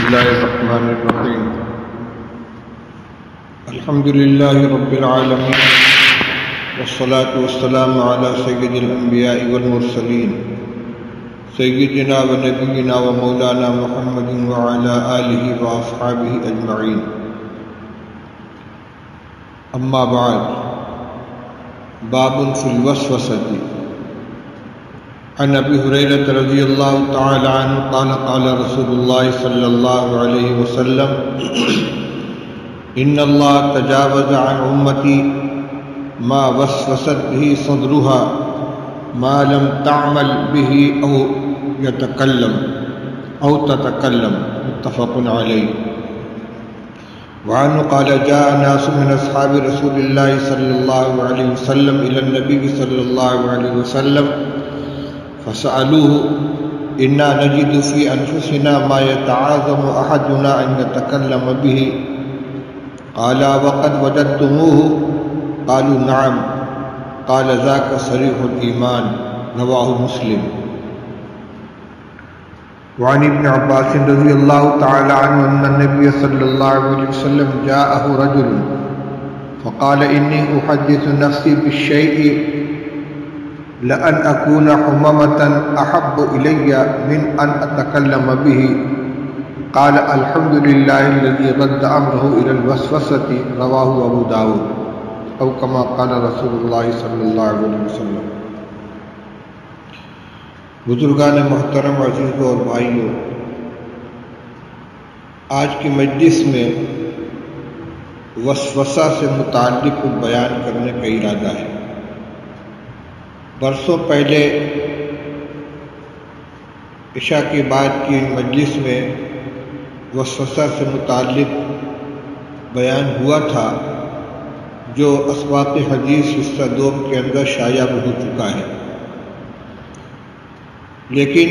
الله الرحمن الرحيم الحمد لله رب العالمين والصلاة والسلام على سيد الأنبياء والمرسلين سيدنا ونبينا ومولانا محمد وعلى آله وأصحابه أجمعين أما بعد باب في الوسوسة عن ابی ہریرہ رضی اللہ تعالی عنہ قال قال رسول اللہ صلی اللہ علیہ وسلم ان اللہ تجاوز عن امتی ما وسوست به صدرها ما لم تعمل به او تتکلم متفق علیہ. وعنه قال جاء ناس من اصحاب رسول اللہ صلی اللہ علیہ وسلم الى النبی صلی اللہ علیہ وسلم فسألوه إنا نجد في أنفسنا ما يتعاظم أحدنا أن يتكلم به قال وقد وجدتموه قالوا نعم قال ذاك صريح الإيمان رواه مسلم. وعن ابن عباس رضي الله تعالى عنه أن النبي صلى الله عليه وسلم جاءه رجل فقال إني أحدث نفسي بالشيء لأن أكون حمامة أحب إلي من أن أتكلم به قال الحمد لله الذي رد أمره إلى الوسوسة رواه أبو داود أو كما قال رسول الله صلى الله عليه وسلم. بزرگان محترم عزیزوں اور بھائیوں، آج کی مجلس میں وسوسہ سے متعلق بیان کرنے کا ارادہ ہے. برسوں پہلے عشاء کے بعد کی مجلس میں وسوسہ سے متعلق بیان ہوا تھا جو اسباق حدیث حصہ دوم کے اندر شائع ہو چکا ہے، لیکن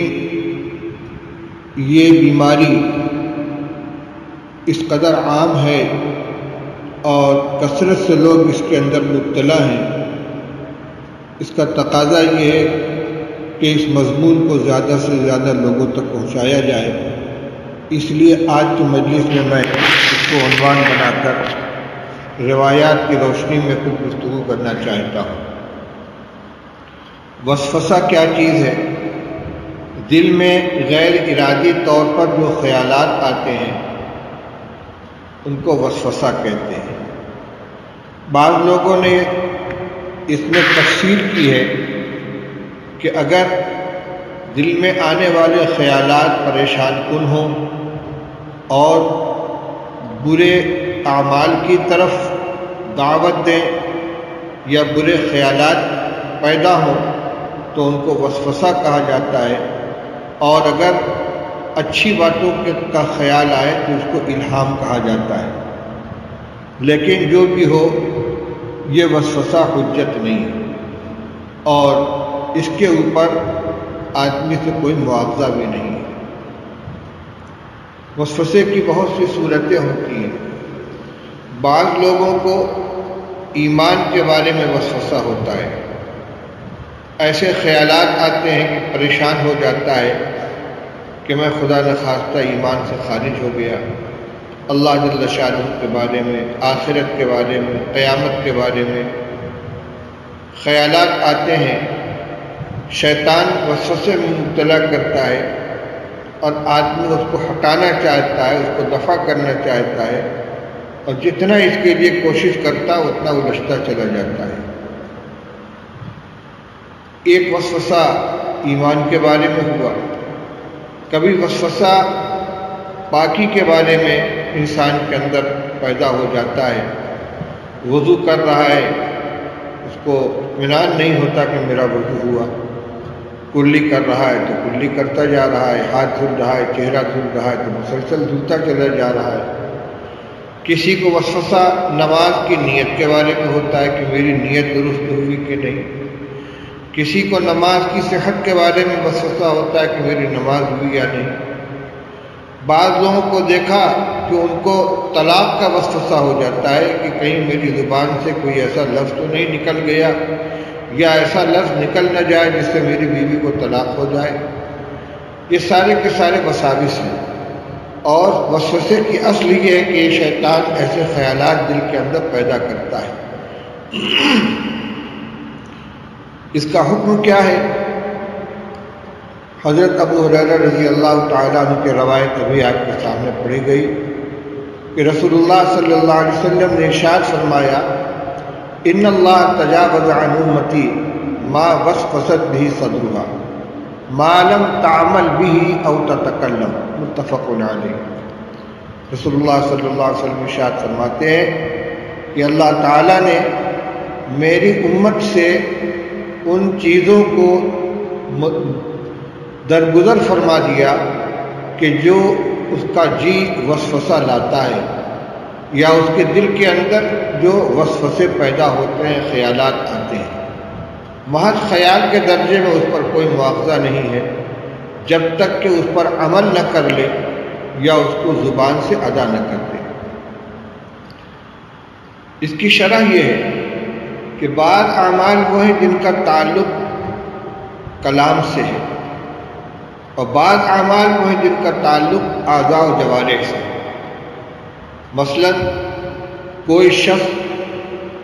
یہ بیماری اس قدر عام ہے اور کثرت سے لوگ اس کے اندر مبتلا ہیں، اس کا تقاضا یہ ہے کہ اس مضمون کو زیادہ سے زیادہ لوگوں تک پہنچایا جائے. اس لیے آج کی مجلس میں میں اس کو عنوان بنا کر روایات کی روشنی میں کچھ گفتگو کرنا چاہتا ہوں. وسوسہ کیا چیز ہے؟ دل میں غیر ارادی طور پر جو خیالات آتے ہیں ان کو وسوسہ کہتے ہیں. بعض لوگوں نے اس میں تفصیل کی ہے کہ اگر دل میں آنے والے خیالات پریشان کن ہوں اور برے اعمال کی طرف دعوت دیں یا برے خیالات پیدا ہوں تو ان کو وسوسہ کہا جاتا ہے، اور اگر اچھی باتوں کا خیال آئے تو اس کو الہام کہا جاتا ہے. لیکن جو بھی ہو یہ وسوسہ حجت نہیں ہے اور اس کے اوپر آدمی سے کوئی مواخذہ بھی نہیں ہے. وسوسے کی بہت سی صورتیں ہوتی ہیں. بعض لوگوں کو ایمان کے بارے میں وسوسہ ہوتا ہے، ایسے خیالات آتے ہیں کہ پریشان ہو جاتا ہے کہ میں خدا نخواستہ ایمان سے خارج ہو گیا. اللہ جل شانہ کے بارے میں، آخرت کے بارے میں، قیامت کے بارے میں خیالات آتے ہیں. شیطان وسوسے میں مبتلا کرتا ہے اور آدمی اس کو ہٹانا چاہتا ہے، اس کو دفع کرنا چاہتا ہے، اور جتنا اس کے لیے کوشش کرتا ہے اتنا الجھتا چلا جاتا ہے. ایک وسوسہ ایمان کے بارے میں ہوا. کبھی وسوسہ پاکی کے بارے میں انسان کے اندر پیدا ہو جاتا ہے. وضو کر رہا ہے، اس کو اطمینان نہیں ہوتا کہ میرا وضو ہوا. کلی کر رہا ہے تو کلی کرتا جا رہا ہے، ہاتھ دھل رہا ہے، چہرہ دھل رہا ہے تو مسلسل دھلتا چلا جا رہا ہے. کسی کو وسوسہ نماز کی نیت کے بارے میں ہوتا ہے کہ میری نیت درست ہوئی کہ نہیں. کسی کو نماز کی صحت کے بارے میں وسوسہ ہوتا ہے کہ میری نماز ہوئی یا نہیں. بعض لوگوں کو دیکھا کہ ان کو طلاق کا وسوسہ ہو جاتا ہے کہ کہیں میری زبان سے کوئی ایسا لفظ تو نہیں نکل گیا یا ایسا لفظ نکل نہ جائے جس سے میری بیوی کو طلاق ہو جائے. یہ سارے کے سارے وساوس ہیں. اور وسوسے کی اصل یہ ہے کہ شیطان ایسے خیالات دل کے اندر پیدا کرتا ہے۔ اس کا حکم کیا ہے؟ حضرت ابو ہریرہ رضی اللہ تعالیٰ عنہ کی روایت ابھی آپ کے سامنے پڑھی گئی کہ رسول اللہ صلی اللہ علیہ وسلم نے ارشاد فرمایا، ان اللہ تجاوز عن امتی ما وسوست به صدرها ما لم تعمل به او تتکلم، متفق علیہ۔ رسول اللہ صلی اللہ علیہ وسلم ارشاد فرماتے ہیں کہ اللہ تعالیٰ نے میری امت سے ان چیزوں کو درگزر فرما دیا کہ جو اس کا جی وسوسہ لاتا ہے یا اس کے دل کے اندر جو وسوسے پیدا ہوتے ہیں، خیالات آتے ہیں، محض خیال کے درجے میں اس پر کوئی مواخذہ نہیں ہے جب تک کہ اس پر عمل نہ کر لے یا اس کو زبان سے ادا نہ کر دے۔ اس کی شرح یہ ہے کہ بعض اعمال وہ ہیں جن کا تعلق کلام سے ہے، اور بعض اعمال وہ ہیں جن کا تعلق اعضاء و جوارح سے ہے۔ مثلا کوئی شخص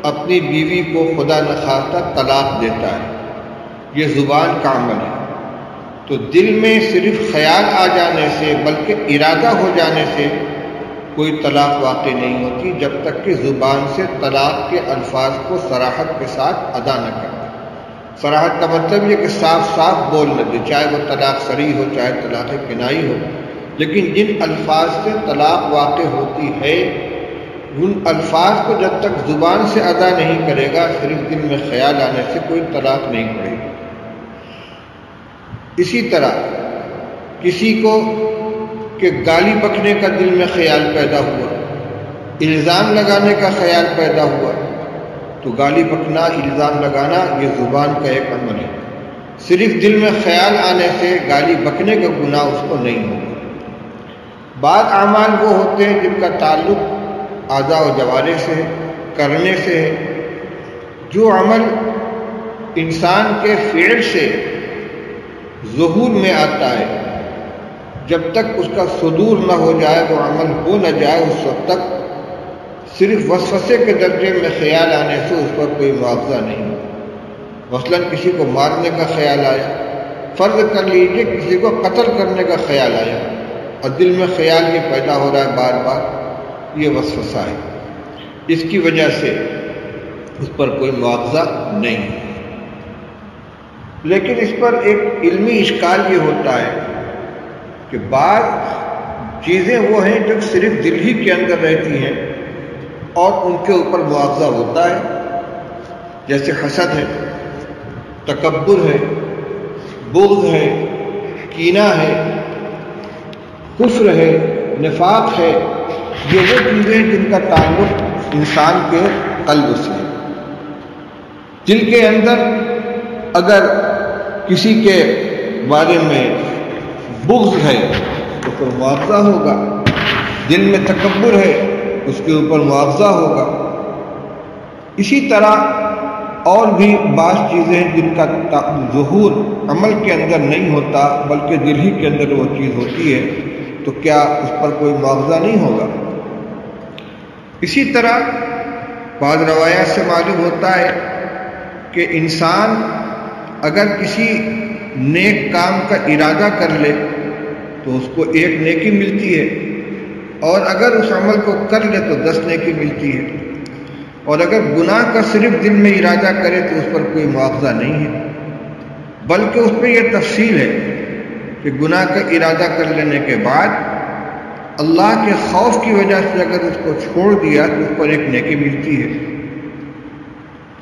اپنی بیوی کو خدا نخواستہ طلاق دیتا ہے، یہ زبان کا عمل ہے، تو دل میں صرف خیال آ جانے سے بلکہ ارادہ ہو جانے سے کوئی طلاق واقع نہیں ہوتی جب تک کہ زبان سے طلاق کے الفاظ کو صراحت کے ساتھ ادا نہ کر دے۔ صراحت کا مطلب یہ کہ صاف صاف بول نہ دے، چاہے وہ طلاق صریح ہو چاہے طلاق کنائی ہو، لیکن جن الفاظ سے طلاق واقع ہوتی ہے ان الفاظ کو جب تک زبان سے ادا نہیں کرے گا، صرف دل میں خیال آنے سے کوئی طلاق نہیں پڑے گی۔ اسی طرح کسی کو کہ گالی بکنے کا دل میں خیال پیدا ہوا، الزام لگانے کا خیال پیدا ہوا، تو گالی بکنا، الزام لگانا یہ زبان کا ایک عمل ہے، صرف دل میں خیال آنے سے گالی بکنے کا گناہ اس کو نہیں ہوگا۔ بعض اعمال وہ ہوتے ہیں جن کا تعلق اعضاء و جوارح سے، کرنے سے ہے۔ جو عمل انسان کے فعل سے ظہور میں آتا ہے، جب تک اس کا صدور نہ ہو جائے، وہ عمل ہو نہ جائے، اس وقت تک صرف وسوسے کے درجے میں خیال آنے سے اس پر کوئی مواخذہ نہیں ہوتا۔ مثلا کسی کو مارنے کا خیال آیا، فرض کر لیجئے کسی کو قتل کرنے کا خیال آیا اور دل میں خیال یہ پیدا ہو رہا ہے بار بار، یہ وسوسہ ہے، اس کی وجہ سے اس پر کوئی مواخذہ نہیں ہے۔ لیکن اس پر ایک علمی اشکال یہ ہوتا ہے کہ بعض چیزیں وہ ہیں جو صرف دل ہی کے اندر رہتی ہیں اور ان کے اوپر مواخذہ ہوتا ہے، جیسے حسد ہے، تکبر ہے، بغض ہے، کینہ ہے، کفر ہے، نفاق ہے۔ یہ وہ چیزیں جن کا تعلق انسان کے قلب سے ہے۔ دل کے اندر اگر کسی کے بارے میں بغض ہے تو پھر مواخذہ ہوگا، دل میں تکبر ہے اس کے اوپر مواخذہ ہوگا۔ اسی طرح اور بھی بعض چیزیں جن کا ظہور عمل کے اندر نہیں ہوتا بلکہ دل ہی کے اندر وہ چیز ہوتی ہے، تو کیا اس پر کوئی مواخذہ نہیں ہوگا؟ اسی طرح بعض روایات سے معلوم ہوتا ہے کہ انسان اگر کسی نیک کام کا ارادہ کر لے تو اس کو ایک نیکی ملتی ہے، اور اگر اس عمل کو کر لے تو 10 نیکی ملتی ہے، اور اگر گناہ کا صرف دل میں ارادہ کرے تو اس پر کوئی مواخذہ نہیں ہے، بلکہ اس میں یہ تفصیل ہے کہ گناہ کا ارادہ کر لینے کے بعد اللہ کے خوف کی وجہ سے اگر اس کو چھوڑ دیا تو اس پر ایک نیکی ملتی ہے۔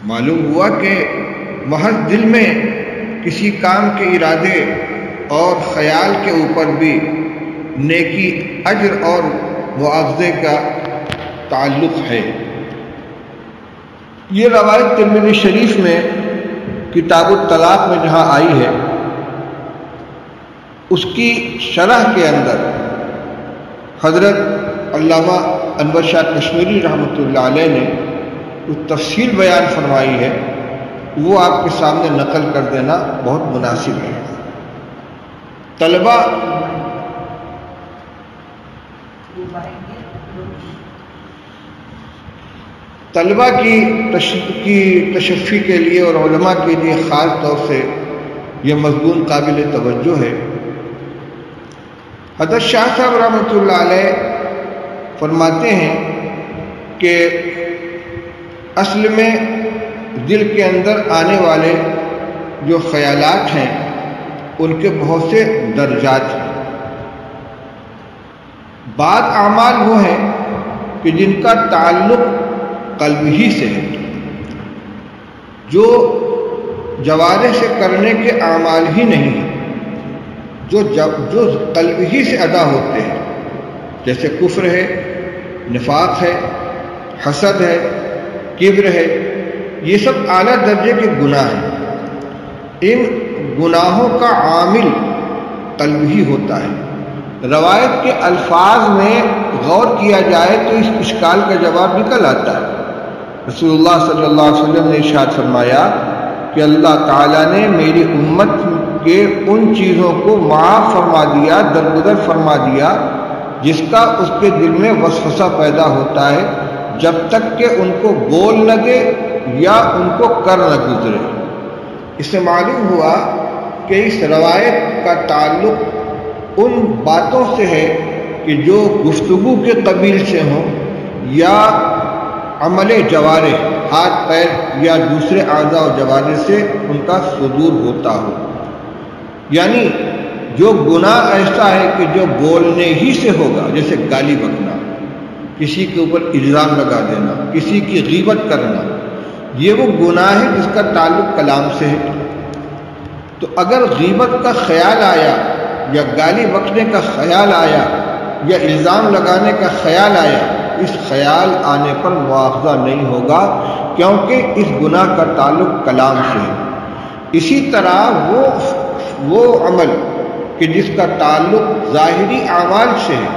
معلوم ہوا کہ محض دل میں کسی کام کے ارادے اور خیال کے اوپر بھی نیکی، اجر اور معاوضے کا تعلق ہے۔ یہ روایت ترمذی شریف میں کتاب الطلاق میں جہاں آئی ہے، اس کی شرح کے اندر حضرت علامہ انور شاہ کشمیری رحمۃ اللہ علیہ نے کچھ تفصیل بیان فرمائی ہے، وہ آپ کے سامنے نقل کر دینا بہت مناسب ہے۔ طلبہ طلبہ کی تشفی کے لیے اور علماء کے لیے خاص طور سے یہ مضمون قابل توجہ ہے۔ حضرت شاہ صاحب رحمۃ اللہ علیہ فرماتے ہیں کہ اصل میں دل کے اندر آنے والے جو خیالات ہیں ان کے بہت سے درجات ہیں۔ بعض اعمال وہ ہیں کہ جن کا تعلق قلب ہی سے ہے، جو جوارح سے کرنے کے اعمال ہی نہیں ہیں، جو قلب ہی سے ادا ہوتے ہیں، جیسے کفر ہے، نفاق ہے، حسد ہے، کبر ہے، یہ سب اعلیٰ درجے کے گناہ ہیں۔ ان گناہوں کا عامل قلب ہی ہوتا ہے۔ روایت کے الفاظ میں غور کیا جائے تو اس اشکال کا جواب نکل آتا ہے۔ رسول اللہ صلی اللہ علیہ وسلم نے ارشاد فرمایا کہ اللہ تعالیٰ نے میری امت کے ان چیزوں کو معاف فرما دیا، درگزر فرما دیا جس کا اس کے دل میں وسوسہ پیدا ہوتا ہے، جب تک کہ ان کو بول نہ دے یا ان کو کر نہ گزرے۔ اس سے معلوم ہوا کہ اس روایت کا تعلق ان باتوں سے ہے کہ جو گفتگو کے قبیل سے ہوں یا عمل جوارح، ہاتھ پیر یا دوسرے اعضاء و جوارح سے ان کا صدور ہوتا ہو۔ یعنی جو گناہ ایسا ہے کہ جو بولنے ہی سے ہوگا، جیسے گالی بکنا، کسی کے اوپر الزام لگا دینا، کسی کی غیبت کرنا، یہ وہ گناہ ہے جس کا تعلق کلام سے ہے۔ تو اگر غیبت کا خیال آیا یا گالی بکنے کا خیال آیا یا الزام لگانے کا خیال آیا، اس خیال آنے پر مواخذہ نہیں ہوگا، کیونکہ اس گناہ کا تعلق کلام سے ہے۔ اسی طرح وہ عمل کہ جس کا تعلق ظاہری اعمال سے ہے،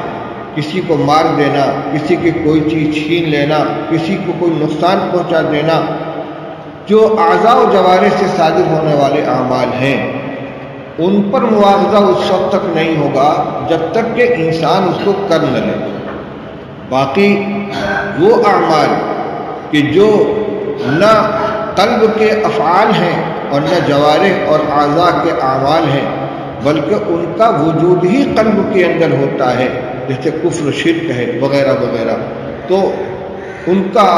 کسی کو مار دینا، کسی کی کوئی چیز چھین لینا، کسی کو کوئی نقصان پہنچا دینا، جو اعضاء و جوارح سے صادر ہونے والے اعمال ہیں، ان پر مواخذہ اس وقت تک نہیں ہوگا جب تک کہ انسان اس کو کر نہ لے۔ باقی وہ اعمال کہ جو نہ قلب کے افعال ہیں اور نہ جوارح اور اعضاء کے اعمال ہیں، بلکہ ان کا وجود ہی قلب کے اندر ہوتا ہے، جیسے کفر، شرک ہے وغیرہ وغیرہ، تو ان کا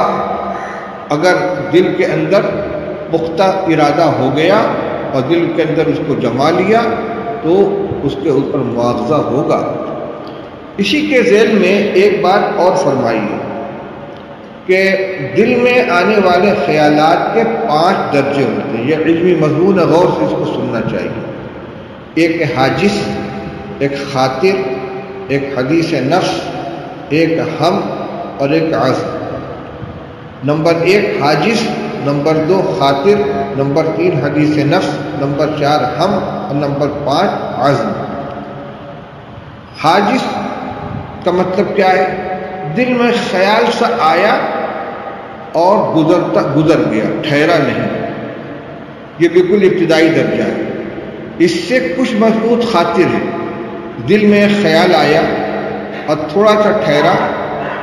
اگر دل کے اندر پختہ ارادہ ہو گیا اور دل کے اندر اس کو جما لیا تو اس کے اوپر مواخذہ ہوگا۔ اسی کے ذیل میں ایک بات اور فرمائی ہے کہ دل میں آنے والے خیالات کے 5 درجے ہوتے ہیں۔ یہ علمی مضمون ہے، غور سے اس کو سننا چاہیے۔ ایک حاجس، ایک خاطر، ایک حدیث نفس، ایک ہم اور ایک عزم۔ نمبر 1 حاجس، نمبر 2 خاطر، نمبر 3 حدیث نفس، نمبر 4 ہم اور نمبر 5 عزم۔ حاجس کا مطلب کیا ہے؟ دل میں خیال سا آیا اور گزر گیا، ٹھہرا نہیں، یہ بالکل ابتدائی درجہ ہے۔ اس سے کچھ مضبوط خاطر ہے، دل میں خیال آیا اور تھوڑا سا ٹھہرا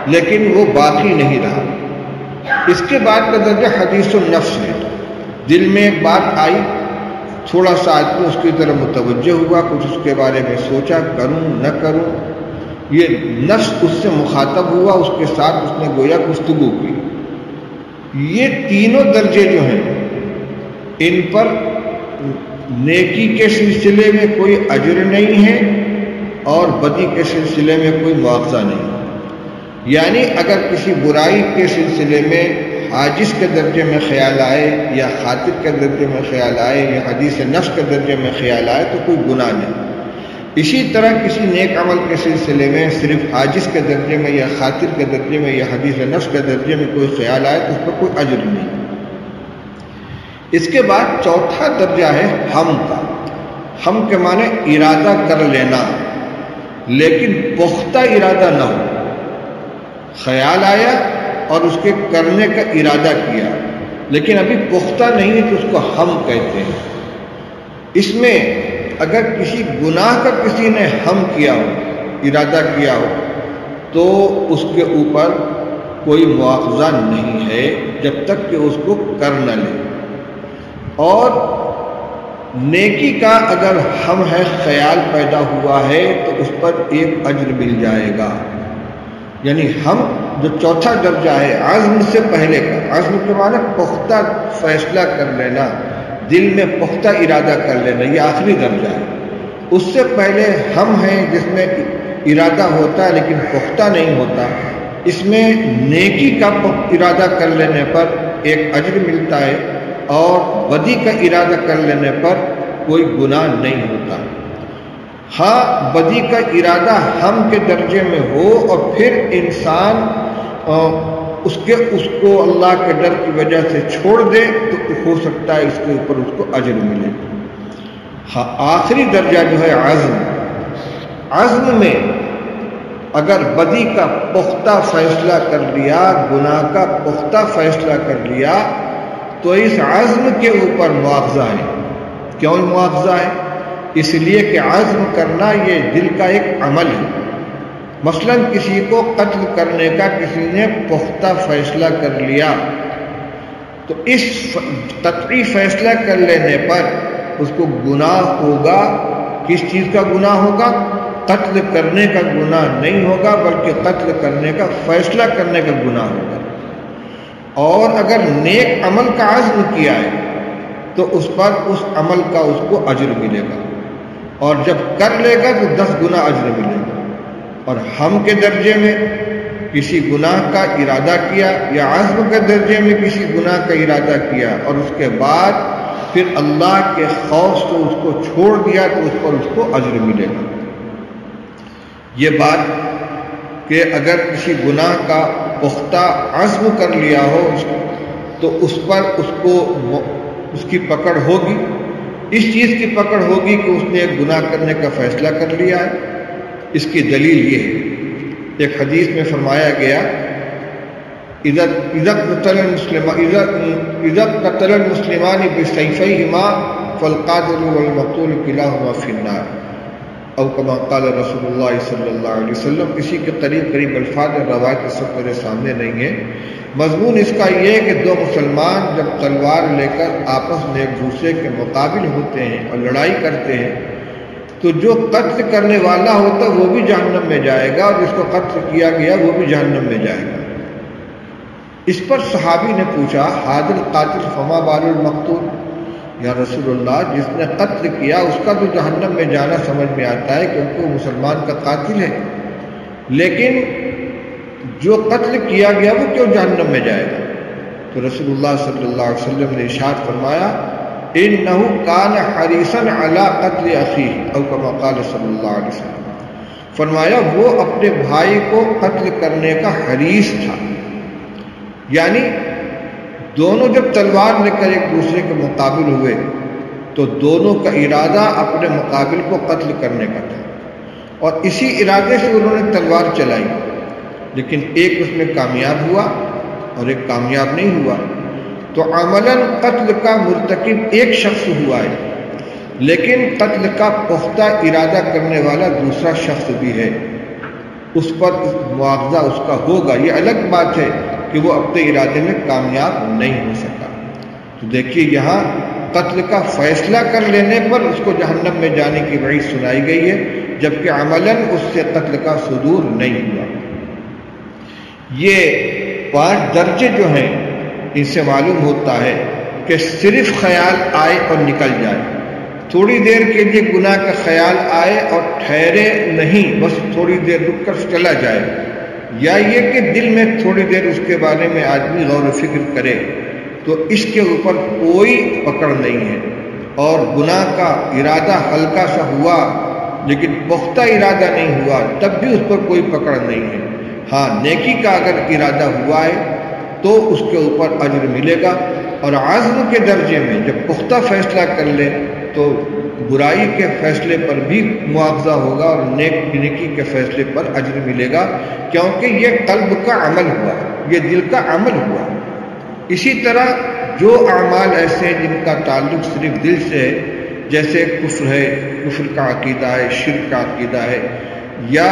لیکن وہ باقی نہیں رہا۔ اس کے بعد کا درجہ حدیث النفس ہے، دل میں ایک بات آئی، تھوڑا سا آدمی اس کی طرف متوجہ ہوا، کچھ اس کے بارے میں سوچا، کروں نہ کروں، یہ نفس اس سے مخاطب ہوا، اس کے ساتھ اس نے گویا گفتگو کی۔ یہ تینوں درجے جو ہیں ان پر نیکی کے سلسلے میں کوئی اجر نہیں ہے اور بدی کے سلسلے میں کوئی مواخذہ نہیں۔ یعنی اگر کسی برائی کے سلسلے میں حاجس کے درجے میں خیال آئے یا خاطر کے درجے میں خیال آئے یا حدیث نفس کے درجے میں خیال آئے تو کوئی گناہ نہیں۔ اسی طرح کسی نیک عمل کے سلسلے میں صرف حاجس کے درجے میں یا خاطر کے درجے میں یا حدیث نفس کے درجے میں کوئی خیال آئے تو اس پر کوئی اجر نہیں۔ اس کے بعد چوتھا درجہ ہے ہم کا۔ ہم کے معنی ارادہ کر لینا، لیکن پختہ ارادہ نہ ہو۔ خیال آیا اور اس کے کرنے کا ارادہ کیا لیکن ابھی پختہ نہیں ہے تو اس کو ہم کہتے ہیں۔ اس میں اگر کسی گناہ کا کسی نے ہم کیا ہو، ارادہ کیا ہو، تو اس کے اوپر کوئی مواخذہ نہیں ہے جب تک کہ اس کو کر نہ لے۔ اور نیکی کا اگر ہم ہے خیال پیدا ہوا ہے تو اس پر ایک اجر مل جائے گا۔ یعنی ہم جو چوتھا درجہ ہے عزم سے پہلے کا، عزم کے معنی پختہ فیصلہ کر لینا، دل میں پختہ ارادہ کر لینا، یہ آخری درجہ ہے۔ اس سے پہلے ہم ہیں جس میں ارادہ ہوتا ہے لیکن پختہ نہیں ہوتا، اس میں نیکی کا ارادہ کر لینے پر ایک اجر ملتا ہے اور بدی کا ارادہ کر لینے پر کوئی گناہ نہیں ہوتا۔ ہاں بدی کا ارادہ ہم کے درجے میں ہو اور پھر انسان اس کو اللہ کے ڈر کی وجہ سے چھوڑ دے تو ہو سکتا ہے اس کے اوپر اس کو اجر ملے۔ ہاں آخری درجہ جو ہے عزم میں اگر بدی کا پختہ فیصلہ کر لیا، گناہ کا پختہ فیصلہ کر لیا تو اس عزم کے اوپر مواخذہ ہے۔ کیوں مواخذہ ہے؟ اس لیے کہ عزم کرنا یہ دل کا ایک عمل ہے۔ مثلا کسی کو قتل کرنے کا کسی نے پختہ فیصلہ کر لیا تو اس قطعی فیصلہ کر لینے پر اس کو گناہ ہوگا۔ کس چیز کا گناہ ہوگا؟ قتل کرنے کا گناہ نہیں ہوگا بلکہ قتل کرنے کا فیصلہ کرنے کا گناہ ہوگا۔ اور اگر نیک عمل کا عزم کیا ہے تو اس پر اس عمل کا اس کو اجر ملے گا، اور جب کر لے گا تو 10 گنا اجر ملے گا۔ اور ہم کے درجے میں کسی گناہ کا ارادہ کیا یا عزم کے درجے میں کسی گناہ کا ارادہ کیا اور اس کے بعد پھر اللہ کے خوف سے اس کو چھوڑ دیا تو اس پر اس کو اجر ملے گا۔ یہ بات کہ اگر کسی گناہ کا پختہ عزم کر لیا ہو تو اس پر اس کی پکڑ ہوگی، اس چیز کی پکڑ ہوگی کہ اس نے ایک گناہ کرنے کا فیصلہ کر لیا ہے۔ اس کی دلیل یہ ہے، ایک حدیث میں فرمایا گیا اذا قتل المسلمان بسیفیہما فالقاتل والمقتول کلاہما فی النار، او کما قال رسول اللہ صلی اللہ علیہ وسلم۔ اسی کے قریب الفاظ روایت اس وقت میرے سامنے نہیں ہے۔ مضمون اس کا یہ ہے کہ دو مسلمان جب تلوار لے کر آپس میں ایک دوسرے کے مقابل ہوتے ہیں اور لڑائی کرتے ہیں تو جو قتل کرنے والا ہوتا وہ بھی جہنم میں جائے گا اور جس کو قتل کیا گیا وہ بھی جہنم میں جائے گا۔ اس پر صحابی نے پوچھا حاضر قاتل فما بال المقتول، یا رسول اللہ جس نے قتل کیا اس کا تو جہنم میں جانا سمجھ میں آتا ہے کیونکہ وہ مسلمان کا قاتل ہے، لیکن جو قتل کیا گیا وہ کیوں جہنم میں جائے گا؟ تو رسول اللہ صلی اللہ علیہ وسلم نے ارشاد فرمایا انہ کان حریصا علی قتل اخیہ، او کما قال صلی اللہ علیہ وسلم، فرمایا وہ اپنے بھائی کو قتل کرنے کا حریص تھا۔ یعنی دونوں جب تلوار لے کر ایک دوسرے کے مقابل ہوئے تو دونوں کا ارادہ اپنے مقابل کو قتل کرنے کا تھا، اور اسی ارادے سے انہوں نے تلوار چلائی، لیکن ایک اس میں کامیاب ہوا اور ایک کامیاب نہیں ہوا۔ تو عملاً قتل کا مرتکب ایک شخص ہوا ہے، لیکن قتل کا پختہ ارادہ کرنے والا دوسرا شخص بھی ہے، اس پر معاوضہ اس کا ہوگا۔ یہ الگ بات ہے کہ وہ اپنے ارادے میں کامیاب نہیں ہو سکا۔ تو دیکھیے یہاں قتل کا فیصلہ کر لینے پر اس کو جہنم میں جانے کی وعید سنائی گئی ہے، جبکہ عملاً اس سے قتل کا صدور نہیں ہوا۔ یہ 5 درجے جو ہیں ان سے معلوم ہوتا ہے کہ صرف خیال آئے اور نکل جائے، تھوڑی دیر کے لیے گناہ کا خیال آئے اور ٹھہرے نہیں، بس تھوڑی دیر رک کر چلا جائے، یا یہ کہ دل میں تھوڑی دیر اس کے بارے میں آدمی غور و فکر کرے، تو اس کے اوپر کوئی پکڑ نہیں ہے۔ اور گناہ کا ارادہ ہلکا سا ہوا لیکن پختہ ارادہ نہیں ہوا تب بھی اس پر کوئی پکڑ نہیں ہے۔ ہاں نیکی کا اگر ارادہ ہوا ہے تو اس کے اوپر اجر ملے گا، اور عزم کے درجے میں جب پختہ فیصلہ کر لے تو برائی کے فیصلے پر بھی معاوضہ ہوگا اور نیکی کے فیصلے پر اجر ملے گا، کیونکہ یہ قلب کا عمل ہوا، یہ دل کا عمل ہوا۔ اسی طرح جو اعمال ایسے ہیں جن کا تعلق صرف دل سے ہے، جیسے کفر ہے، کفر کا عقیدہ ہے، شرک کا عقیدہ ہے، یا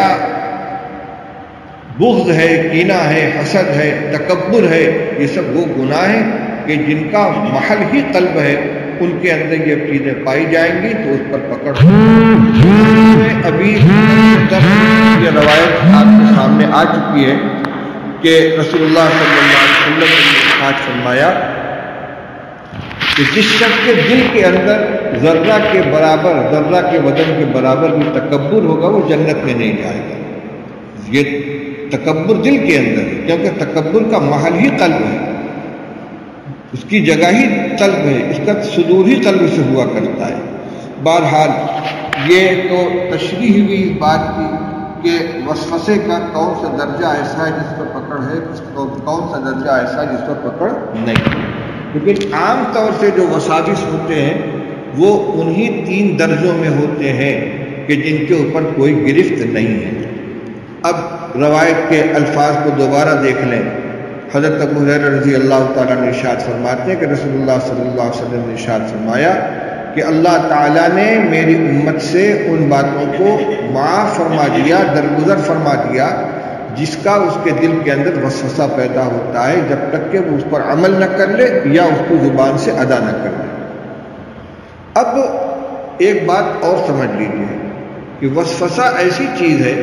بغض ہے، کینہ ہے، حسد ہے، تکبر ہے، یہ سب وہ گناہ ہیں کہ جن کا محل ہی قلب ہے، ان کے اندر یہ چیزیں پائی جائیں گی تو اس پر پکڑ ابھی یہ روایت آپ کے سامنے آ چکی ہے کہ رسول اللہ صلی اللہ علیہ وسلم نے ارشاد فرمایا کہ جس شخص کے دل کے اندر ذرہ کے برابر، ذرہ کے وزن کے برابر بھی تکبر ہوگا وہ جنت میں نہیں جائے گا۔ یہ تکبر دل کے اندر ہے، کیونکہ تکبر کا محل ہی قلب ہے، اس کی جگہ ہی قلب ہے، اس کا صدور ہی قلب سے ہوا کرتا ہے۔ بہرحال یہ تو تشریح ہوئی اس بات کی کہ وسوسے کا کون سا درجہ ایسا ہے جس پر پکڑ ہے، کون سا درجہ ایسا ہے جس پر پکڑ نہیں۔ لیکن عام طور سے جو وساوس ہوتے ہیں وہ انہی 3 درجوں میں ہوتے ہیں کہ جن کے اوپر کوئی گرفت نہیں ہے۔ اب روایت کے الفاظ کو دوبارہ دیکھ لیں۔ حضرت ابو ہریرہ رضی اللہ تعالیٰ نے ارشاد فرماتے ہیں کہ رسول اللہ صلی اللہ علیہ وسلم نے ارشاد فرمایا کہ اللہ تعالیٰ نے میری امت سے ان باتوں کو معاف فرما دیا، درگزر فرما دیا جس کا اس کے دل کے اندر وسوسہ پیدا ہوتا ہے، جب تک کہ وہ اس پر عمل نہ کر لے یا اس کو زبان سے ادا نہ کر لے۔ اب ایک بات اور سمجھ لیجیے کہ وسوسہ ایسی چیز ہے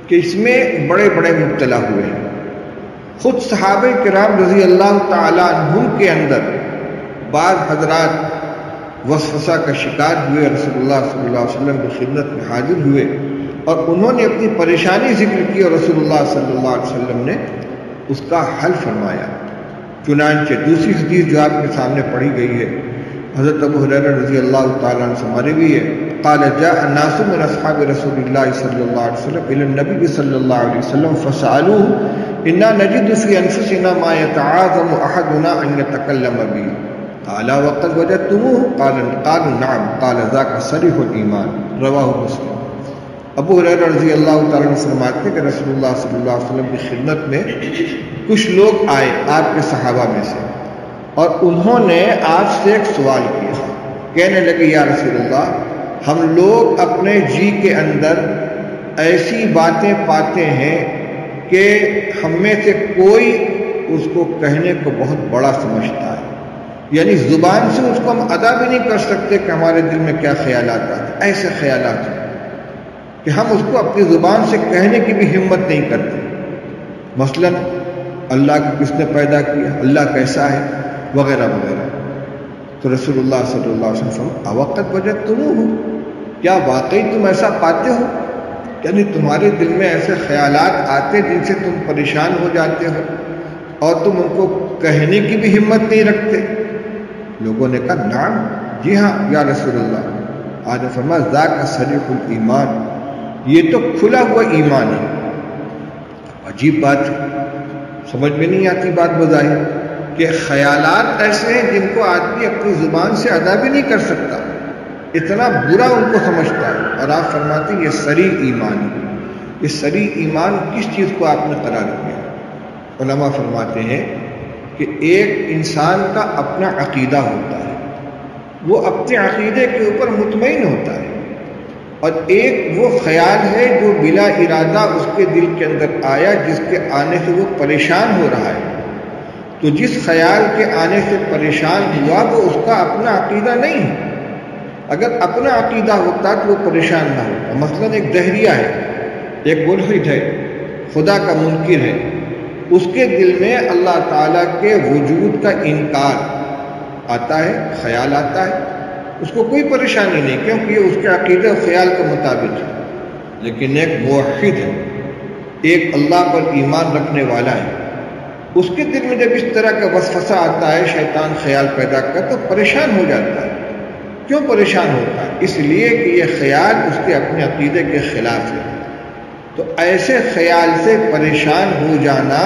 کہ اس میں بڑے بڑے مبتلا ہوئے ہیں۔ خود صحابہ کرام رضی اللہ تعالیٰ عنہم کے اندر بعض حضرات وسوسہ کا شکار ہوئے، رسول اللہ صلی اللہ علیہ وسلم کی خدمت میں حاضر ہوئے اور انہوں نے اپنی پریشانی ذکر کی اور رسول اللہ صلی اللہ علیہ وسلم نے اس کا حل فرمایا۔ چنانچہ دوسری حدیث جو آپ کے سامنے پڑھی گئی ہے حضرت ابو ہریرہ رضی اللہ تعالیٰ عنہ سے مروی ہے، قال جاء الناس من اصحاب رسول اللہ صلی اللہ علیہ وسلم الى النبی صلی اللہ علیہ وسلم فسألوه انا نجد في انفسنا ما يتعاظم احدنا ان يتكلم به قال وقد وجدتموه قالوا نعم قال ذاك صریح الایمان رواہ مسلم۔ ابو ہریرہ رضی اللہ تعالیٰ عنہ فرماتے ہیں کہ رسول اللہ صلی اللہ علیہ وسلم کی خدمت میں کچھ لوگ آئے آپ کے صحابہ میں سے اور انہوں نے آپ سے ایک سوال کیا، کہنے لگے یا رسول اللہ ہم لوگ اپنے جی کے اندر ایسی باتیں پاتے ہیں کہ ہم میں سے کوئی اس کو کہنے کو بہت بڑا سمجھتا ہے، یعنی زبان سے اس کو ہم ادا بھی نہیں کر سکتے کہ ہمارے دل میں کیا خیالات آتے، ایسے خیالات ہیں کہ ہم اس کو اپنی زبان سے کہنے کی بھی ہمت نہیں کرتے۔ مثلا اللہ کو کس نے پیدا کیا، اللہ کیسا ہے، وغیرہ وغیرہ۔ تو رسول اللہ صلی اللہ علیہ وسلم اوقت وجدتموہ، کیا واقعی تم ایسا پاتے ہو، یعنی تمہارے دل میں ایسے خیالات آتے جن سے تم پریشان ہو جاتے ہو اور تم ان کو کہنے کی بھی ہمت نہیں رکھتے؟ لوگوں نے کہا نعم، جی ہاں یا رسول اللہ۔ آج فرمایا ذاک صریح الایمان، یہ تو کھلا ہوا ایمان ہے۔ عجیب بات ہے، سمجھ میں نہیں آتی بات بظاہر کہ خیالات ایسے ہیں جن کو آدمی اپنی زبان سے ادا بھی نہیں کر سکتا، اتنا برا ان کو سمجھتا ہے، اور آپ فرماتے ہیں یہ صریح ایمان ہے۔ یہ صریح ایمان کس چیز کو آپ نے قرار دیا؟ علماء فرماتے ہیں کہ ایک انسان کا اپنا عقیدہ ہوتا ہے، وہ اپنے عقیدے کے اوپر مطمئن ہوتا ہے، اور ایک وہ خیال ہے جو بلا ارادہ اس کے دل کے اندر آیا، جس کے آنے سے وہ پریشان ہو رہا ہے۔ تو جس خیال کے آنے سے پریشان ہوا وہ اس کا اپنا عقیدہ نہیں ہے۔ اگر اپنا عقیدہ ہوتا تو وہ پریشان نہ ہوتا۔ مثلا ایک دہریہ ہے، ایک ملحد ہے، خدا کا منکر ہے، اس کے دل میں اللہ تعالیٰ کے وجود کا انکار آتا ہے، خیال آتا ہے، اس کو کوئی پریشانی نہیں کیونکہ یہ اس کے عقیدے اور خیال کے مطابق ہے۔ لیکن ایک موحد ہے، ایک اللہ پر ایمان رکھنے والا ہے، اس کے دل میں جب اس طرح کا وسوسہ آتا ہے، شیطان خیال پیدا کر تو پریشان ہو جاتا ہے۔ کیوں پریشان ہوتا ہے؟ اس لیے کہ یہ خیال اس کے اپنے عقیدے کے خلاف ہے۔ تو ایسے خیال سے پریشان ہو جانا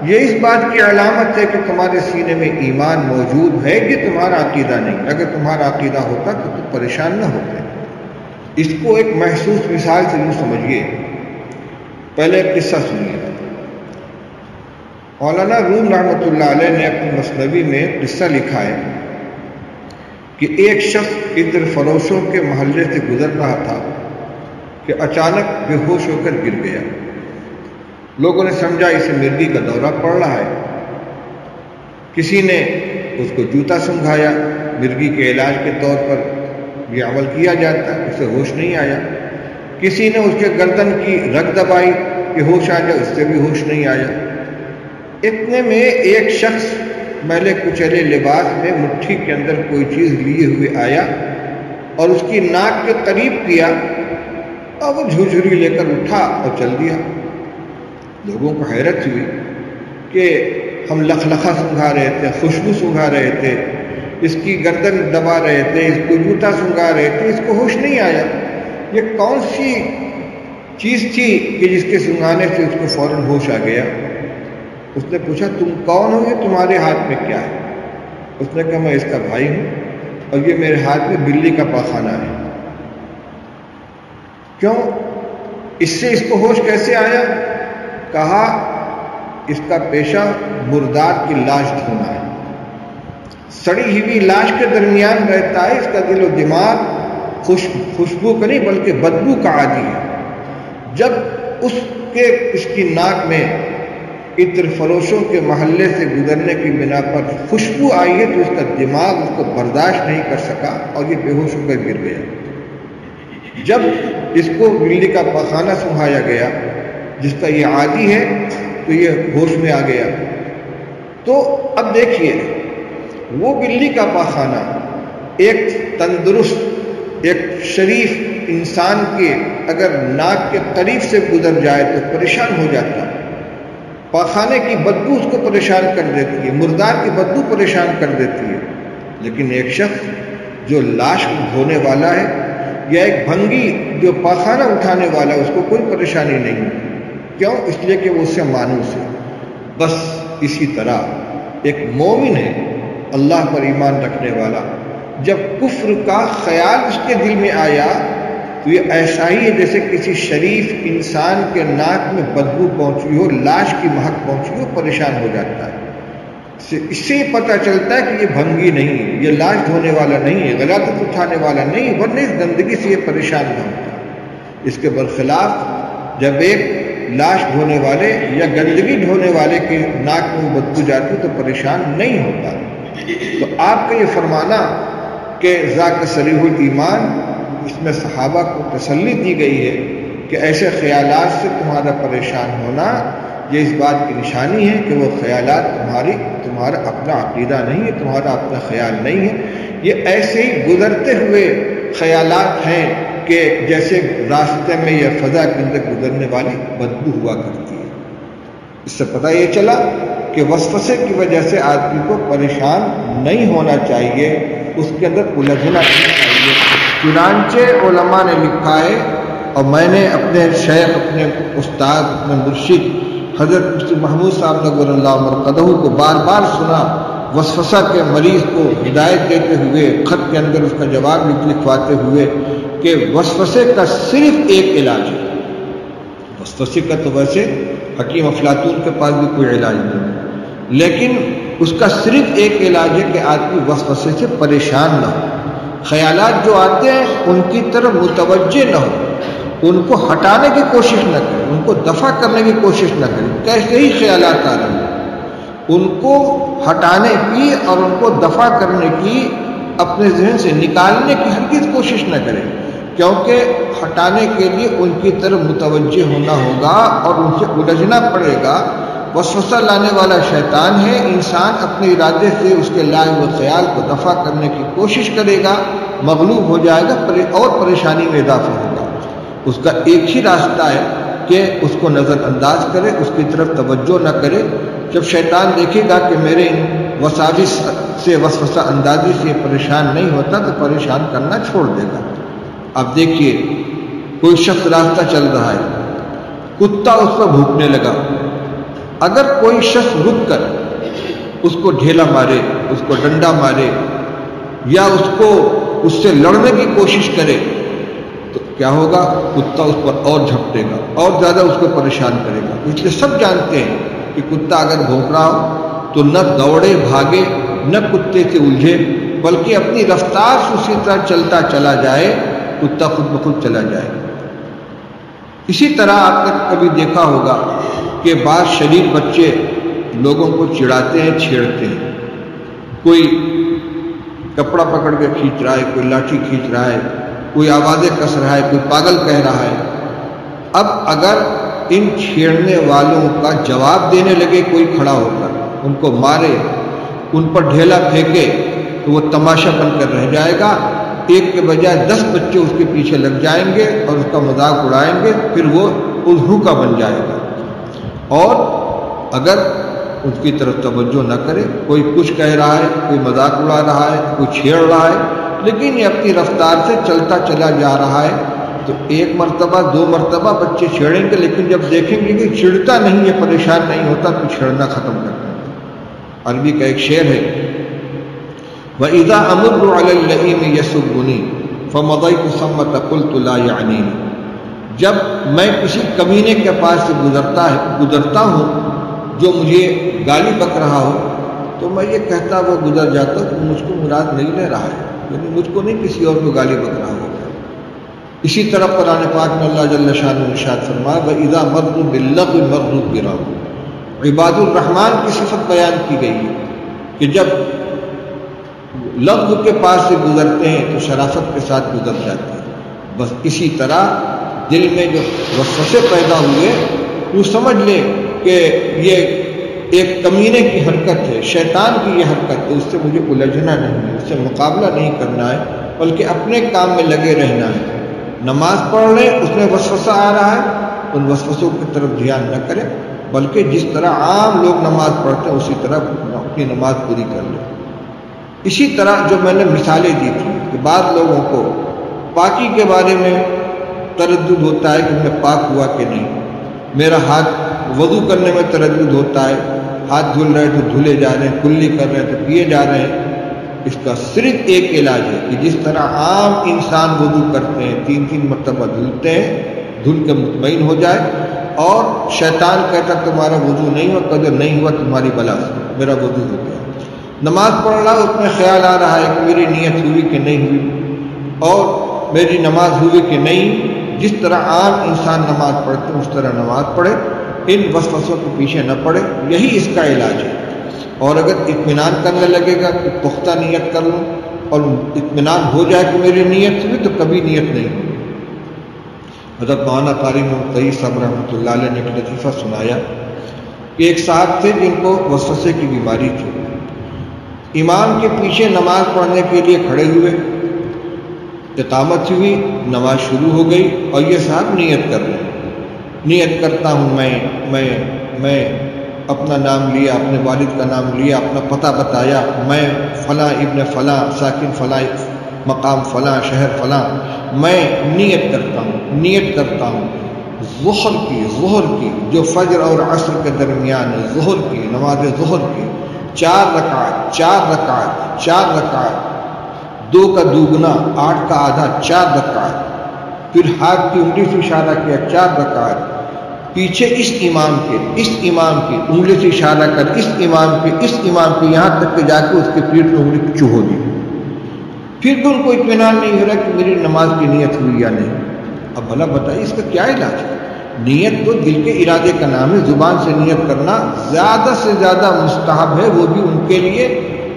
یہ اس بات کی علامت ہے کہ تمہارے سینے میں ایمان موجود ہے، کہ تمہارا عقیدہ نہیں۔ اگر تمہارا عقیدہ ہوتا تو تم پریشان نہ ہوتے۔ اس کو ایک محسوس مثال سے یوں سمجھیے۔ پہلے ایک قصہ سنیے۔ مولانا روم رحمۃ اللہ علیہ نے اپنی مثنوی میں قصہ لکھا ہے کہ ایک شخص عطر فروشوں کے محلے سے گزر رہا تھا کہ اچانک بے ہوش ہو کر گر گیا۔ لوگوں نے سمجھا اسے مرگی کا دورہ پڑ رہا ہے، کسی نے اس کو جوتا سنگھایا، مرگی کے علاج کے طور پر یہ عمل کیا جاتا ہے، اسے ہوش نہیں آیا، کسی نے اس کے گردن کی رگ دبائی کہ ہوش آ جائے، اس سے بھی ہوش نہیں آیا۔ اتنے میں ایک شخص میلے کچیلے لباس میں مٹھی کے اندر کوئی چیز لیے ہوئے آیا اور اس کی ناک کے قریب کیا اور وہ جھوجھری لے کر اٹھا اور چل دیا۔ لوگوں کو حیرت ہوئی کہ ہم لخلخہ سنگھا رہے تھے، خوشبو سنگھا رہے تھے، اس کی گردن دبا رہے تھے، اس کو جوتا سنگھا رہے تھے، اس کو ہوش نہیں آیا۔ یہ کون سی چیز تھی کہ جس کے سنگھانے سے اس کو فوراً ہوش آ گیا؟ اس نے پوچھا تم کون ہو، یہ تمہارے ہاتھ میں کیا ہے؟ اس نے کہا میں اس کا بھائی ہوں اور یہ میرے ہاتھ میں بلی کا پاخانہ ہے۔ کیوں؟ اس سے اس کو ہوش کیسے آیا؟ کہا اس کا پیشہ مردار کی لاش دھونا ہے، سڑی ہوئی لاش کے درمیان رہتا ہے، اس کا دل و دماغ خوشبو کا نہیں بلکہ بدبو کا عادی ہے۔ جب اس کی ناک میں عطر فروشوں کے محلے سے گزرنے کی بنا پر خوشبو آئی ہے تو اس کا دماغ اس کو برداشت نہیں کر سکا اور یہ بے ہوش ہو کر گر گیا۔ جب اس کو بلی کا پاخانہ سنگھایا گیا جس کا یہ عادی ہے تو یہ ہوش میں آ گیا۔ تو اب دیکھیے وہ بلی کا پاخانہ ایک تندرست ایک شریف انسان کے اگر ناک کے قریب سے گزر جائے تو پریشان ہو جاتا ہے، پاخانے کی بدبو اس کو پریشان کر دیتی ہے، مردار کی بدبو پریشان کر دیتی ہے۔ لیکن ایک شخص جو لاش کو دھونے والا ہے یا ایک بھنگی جو پاخانہ اٹھانے والا ہے اس کو کوئی پریشانی نہیں۔ کیوں؟ اس لیے کہ وہ اس سے مانوس ہے۔ بس اسی طرح ایک مومن ہے اللہ پر ایمان رکھنے والا، جب کفر کا خیال اس کے دل میں آیا تو یہ ایسا ہی ہے جیسے کسی شریف انسان کے ناک میں بدبو پہنچی ہو، لاش کی مہک پہنچی ہو، پریشان ہو جاتا ہے۔ اس سے پتہ چلتا ہے کہ یہ بھنگی نہیں ہے، یہ لاش دھونے والا نہیں ہے، غلاظت اٹھانے والا نہیں ہے، ورنہ اس گندگی سے یہ پریشان نہ ہوتا۔ اس کے برخلاف جب ایک لاش دھونے والے یا گندگی دھونے والے کی ناک میں بدبو جاتی تو پریشان نہیں ہوتا۔ تو آپ کا یہ فرمانا کہ ذاک صریح الایمان، اس میں صحابہ کو تسلی دی گئی ہے کہ ایسے خیالات سے تمہارا پریشان ہونا یہ اس بات کی نشانی ہے کہ وہ خیالات تمہارا اپنا عقیدہ نہیں ہے، تمہارا اپنا خیال نہیں ہے، یہ ایسے ہی گزرتے ہوئے خیالات ہیں کہ جیسے راستے میں یا فضا کے اندر گزرنے والی بدبو ہوا کرتی ہے۔ اس سے پتہ یہ چلا کہ وسوسے کی وجہ سے آدمی کو پریشان نہیں ہونا چاہیے، اس کے اندر الجھنا نہیں چاہیے۔ چنانچہ علماء نے لکھا ہے اور میں نے اپنے شیخ، اپنے استاد، اپنے مرشد حضرت مفتی محمود صاحب نور اللہ مرقدہ کو بار بار سنا وسوسہ کے مریض کو ہدایت دیتے ہوئے، خط کے اندر اس کا جواب لکھواتے ہوئے کہ وسوسے کا صرف ایک علاج ہے۔ وسوسے کا تو ویسے حکیم افلاطون کے پاس بھی کوئی علاج نہیں، لیکن اس کا صرف ایک علاج ہے کہ آدمی وسوسے سے پریشان نہ ہو، خیالات جو آتے ہیں ان کی طرف متوجہ نہ ہو، ان کو ہٹانے کی کوشش نہ کرے، ان کو دفع کرنے کی کوشش نہ کرے۔ کیسے ہی خیالات آ رہے ہیں ان کو ہٹانے کی اور ان کو دفع کرنے کی، اپنے ذہن سے نکالنے کی ہرگز کوشش نہ کرے، کیونکہ ہٹانے کے لیے ان کی طرف متوجہ ہونا ہوگا اور ان سے الجھنا پڑے گا۔ وسوسہ لانے والا شیطان ہے، انسان اپنے ارادے سے اس کے لائے ہوئے خیال کو دفع کرنے کی کوشش کرے گا، مغلوب ہو جائے گا اور پریشانی میں اضافہ ہوگا۔ اس کا ایک ہی راستہ ہے کہ اس کو نظر انداز کرے، اس کی طرف توجہ نہ کرے۔ جب شیطان دیکھے گا کہ میرے ان وساوس سے، وسوسہ اندازی سے پریشان نہیں ہوتا تو پریشان کرنا چھوڑ دے گا۔ اب دیکھیے کوئی شخص راستہ چل رہا ہے، کتا اس پر بھونکنے لگا، اگر کوئی شخص رک کر اس کو ڈھیلا مارے، اس کو ڈنڈا مارے یا اس سے لڑنے کی کوشش کرے تو کیا ہوگا؟ کتا اس پر اور جھپٹے گا اور زیادہ اس کو پریشان کرے گا۔ اس لیے سب جانتے ہیں کہ کتا اگر بھونک رہا ہو تو نہ دوڑے بھاگے، نہ کتے سے الجھے، بلکہ اپنی رفتار سے اسی طرح چلتا چلا جائے، کتا خود بخود چلا جائے۔ اسی طرح آپ نے کبھی دیکھا ہوگا کہ بعض شریر بچے لوگوں کو چڑھاتے ہیں، چھیڑتے ہیں، کوئی کپڑا پکڑ کے کھینچ رہا ہے، کوئی لاٹھی کھینچ رہا ہے، کوئی آوازیں کس رہا ہے، کوئی پاگل کہہ رہا ہے۔ اب اگر ان چھیڑنے والوں کا جواب دینے لگے کوئی کھڑا ہو کر، ان کو مارے، ان پر ڈھیلا پھینکے، تو وہ تماشا بن کر رہ جائے گا۔ ایک کے بجائے 10 بچے اس کے پیچھے لگ جائیں گے اور اس کا مذاق اڑائیں گے، پھر وہ الہو کا بن جائے گا۔ اور اگر اس کی طرف توجہ نہ کرے، کوئی کچھ کہہ رہا ہے، کوئی مذاق اڑا رہا ہے، کوئی چھیڑ رہا ہے، لیکن یہ اپنی رفتار سے چلتا چلا جا رہا ہے، تو ایک مرتبہ 2 مرتبہ بچے چھیڑیں گے، لیکن جب دیکھیں گے کہ چھڑتا نہیں ہے، پریشان نہیں ہوتا، تو چھیڑنا ختم کر دیں گے۔ عربی کا ایک شعر ہے، وَإِذَا أَمُرُّ عَلَى اللَّئِيمِ يَسُبُّنِي فَمَضَيْتُ ثَمَّةَ قُلْتُ لَا يَعْنِينِ۔ جب میں کسی کمینے کے پاس سے گزرتا ہوں جو مجھے گالی بک رہا ہو، تو میں یہ کہتا وہ گزر جاتا کہ مجھ کو مراد نہیں لے رہا ہے، یعنی مجھ کو نہیں کسی اور کو گالی بک رہا ہوگا۔ اسی طرح قرآن پاک میں اللہ جل شانہ نے ارشاد فرمایا وَإِذَا مَرُّوا بِاللَّغْوِ مَرُّوا كِرَامًا۔ عباد الرحمن کی صفت بیان کی گئی ہے کہ جب لغو کے پاس سے گزرتے ہیں تو شرافت کے ساتھ گزر جاتے ہیں۔ بس اسی طرح دل میں جو وسوسے پیدا ہوئے، تو سمجھ لے کہ یہ ایک کمینے کی حرکت ہے، شیطان کی یہ حرکت ہے، اس سے مجھے الجھنا نہیں ہے، اس سے مقابلہ نہیں کرنا ہے، بلکہ اپنے کام میں لگے رہنا ہے۔ نماز پڑھ لیں، اس میں وسوسہ آ رہا ہے، ان وسوسوں کی طرف دھیان نہ کریں، بلکہ جس طرح عام لوگ نماز پڑھتے ہیں اسی طرح اپنی نماز پوری کر لیں۔ اسی طرح جو میں نے مثالیں دی تھی کہ بعض لوگوں کو پاکی کے بارے میں تردد ہوتا ہے کہ میں پاک ہوا کہ نہیں، میرا ہاتھ وضو کرنے میں تردد ہوتا ہے، ہاتھ دھل رہے تو دھلے جا رہے ہیں، کلی کر رہے ہیں تو پیے جا رہے ہیں۔ اس کا صرف ایک علاج ہے کہ جس طرح عام انسان وضو کرتے ہیں 3 مرتبہ دھلتے ہیں، دھل کے مطمئن ہو جائے، اور شیطان کہتا تمہارا وضو نہیں ہوا، قدر نہیں ہوا تمہاری بلا سے، میرا وضو ہو گیا۔ نماز پڑھ رہا اس میں خیال آ رہا ہے کہ میری نیت ہوئی کہ نہیں ہوئی، اور میری نماز ہوئی کہ نہیں، جس طرح عام انسان نماز پڑھتے ہیں اس طرح نماز پڑھے، ان وسوسوں کے پیچھے نہ پڑے، یہی اس کا علاج ہے۔ اور اگر اطمینان کرنے لگے گا کہ پختہ نیت کر لوں اور اطمینان ہو جائے کہ میری نیت ہوئی، تو کبھی نیت نہیں ہوئی۔ حضرت مولانا قاری محمد صاحب رحمۃ اللہ علیہ نے ایک لطیفہ سنایا کہ ایک صاحب تھے جن کو وسوسے کی بیماری تھی، امام کے پیچھے نماز پڑھنے کے لیے کھڑے ہوئے، اقامت ہوئی، نماز شروع ہو گئی، اور یہ صاحب نیت کر رہے ہیں، نیت کرتا ہوں میں اپنا نام لیا، اپنے والد کا نام لیا، اپنا پتہ بتایا، میں فلاں ابن فلاں ساکن فلاں مقام فلاں شہر فلاں، میں نیت کرتا ہوں ظہر کی جو فجر اور عصر کے درمیان ہے، ظہر کی نماز ظہر کی 4 رکعت 2 کا دوگنا 8 کا آدھا 4 رکعت، پھر ہاتھ کی انگلی سے اشارہ کیا 4 رکعت، پیچھے اس امام کی انگلی سے اشارہ کر اس امام کے یہاں تک کہ جا کے اس کے پیٹ میں انگلی چوہو دی، پھر بھی ان کو اطمینان نہیں ہو رہا کہ میری نماز کی نیت ہوئی یا نہیں۔ اب بھلا بتائیے اس کا کیا علاج ہے؟ نیت تو دل کے ارادے کا نام ہے، زبان سے نیت کرنا زیادہ سے زیادہ مستحب ہے، وہ بھی ان کے لیے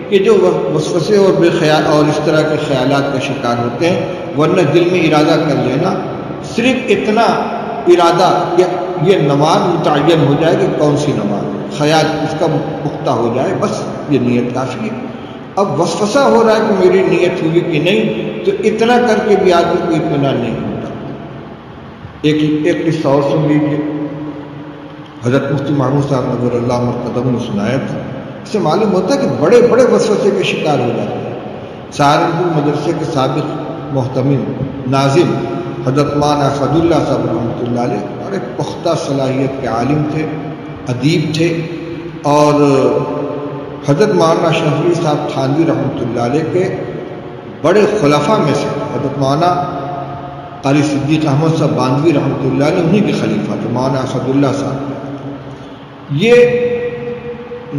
کہ جو وسوسے اور اس طرح کے خیالات کا شکار ہوتے ہیں، ورنہ دل میں ارادہ کر لینا، صرف اتنا ارادہ کہ یہ نماز متعین ہو جائے کہ کون سی نماز، خیال اس کا پختہ ہو جائے، بس یہ نیت کافی ہے۔ اب وسوسہ ہو رہا ہے کہ میری نیت ہوئی کہ نہیں، تو اتنا کر کے بھی آدمی کو اطمینان نہیں ہوتا۔ ایک قصہ اور سن لیجیے، حضرت مفتی محمود صاحب نظر اللہ مرتضی نے سنایا تھا، اس سے معلوم ہوتا ہے کہ بڑے بڑے وسوسے کے شکار ہو جاتے ہیں۔ سہارنپور مدرسے کے سابق محتمم ناظم حضرت مولانا اسد اللہ صاحب رحمۃ اللہ علیہ بڑے پختہ صلاحیت کے عالم تھے، ادیب تھے، اور حضرت مولانا شفیع صاحب تھانوی رحمۃ اللہ علیہ کے بڑے خلفاء میں سے حضرت مولانا قاری صدیق احمد صاحب باندھوی رحمۃ اللہ علیہ انہی کے خلیفہ تھے، مولانا اسد اللہ صاحب یہ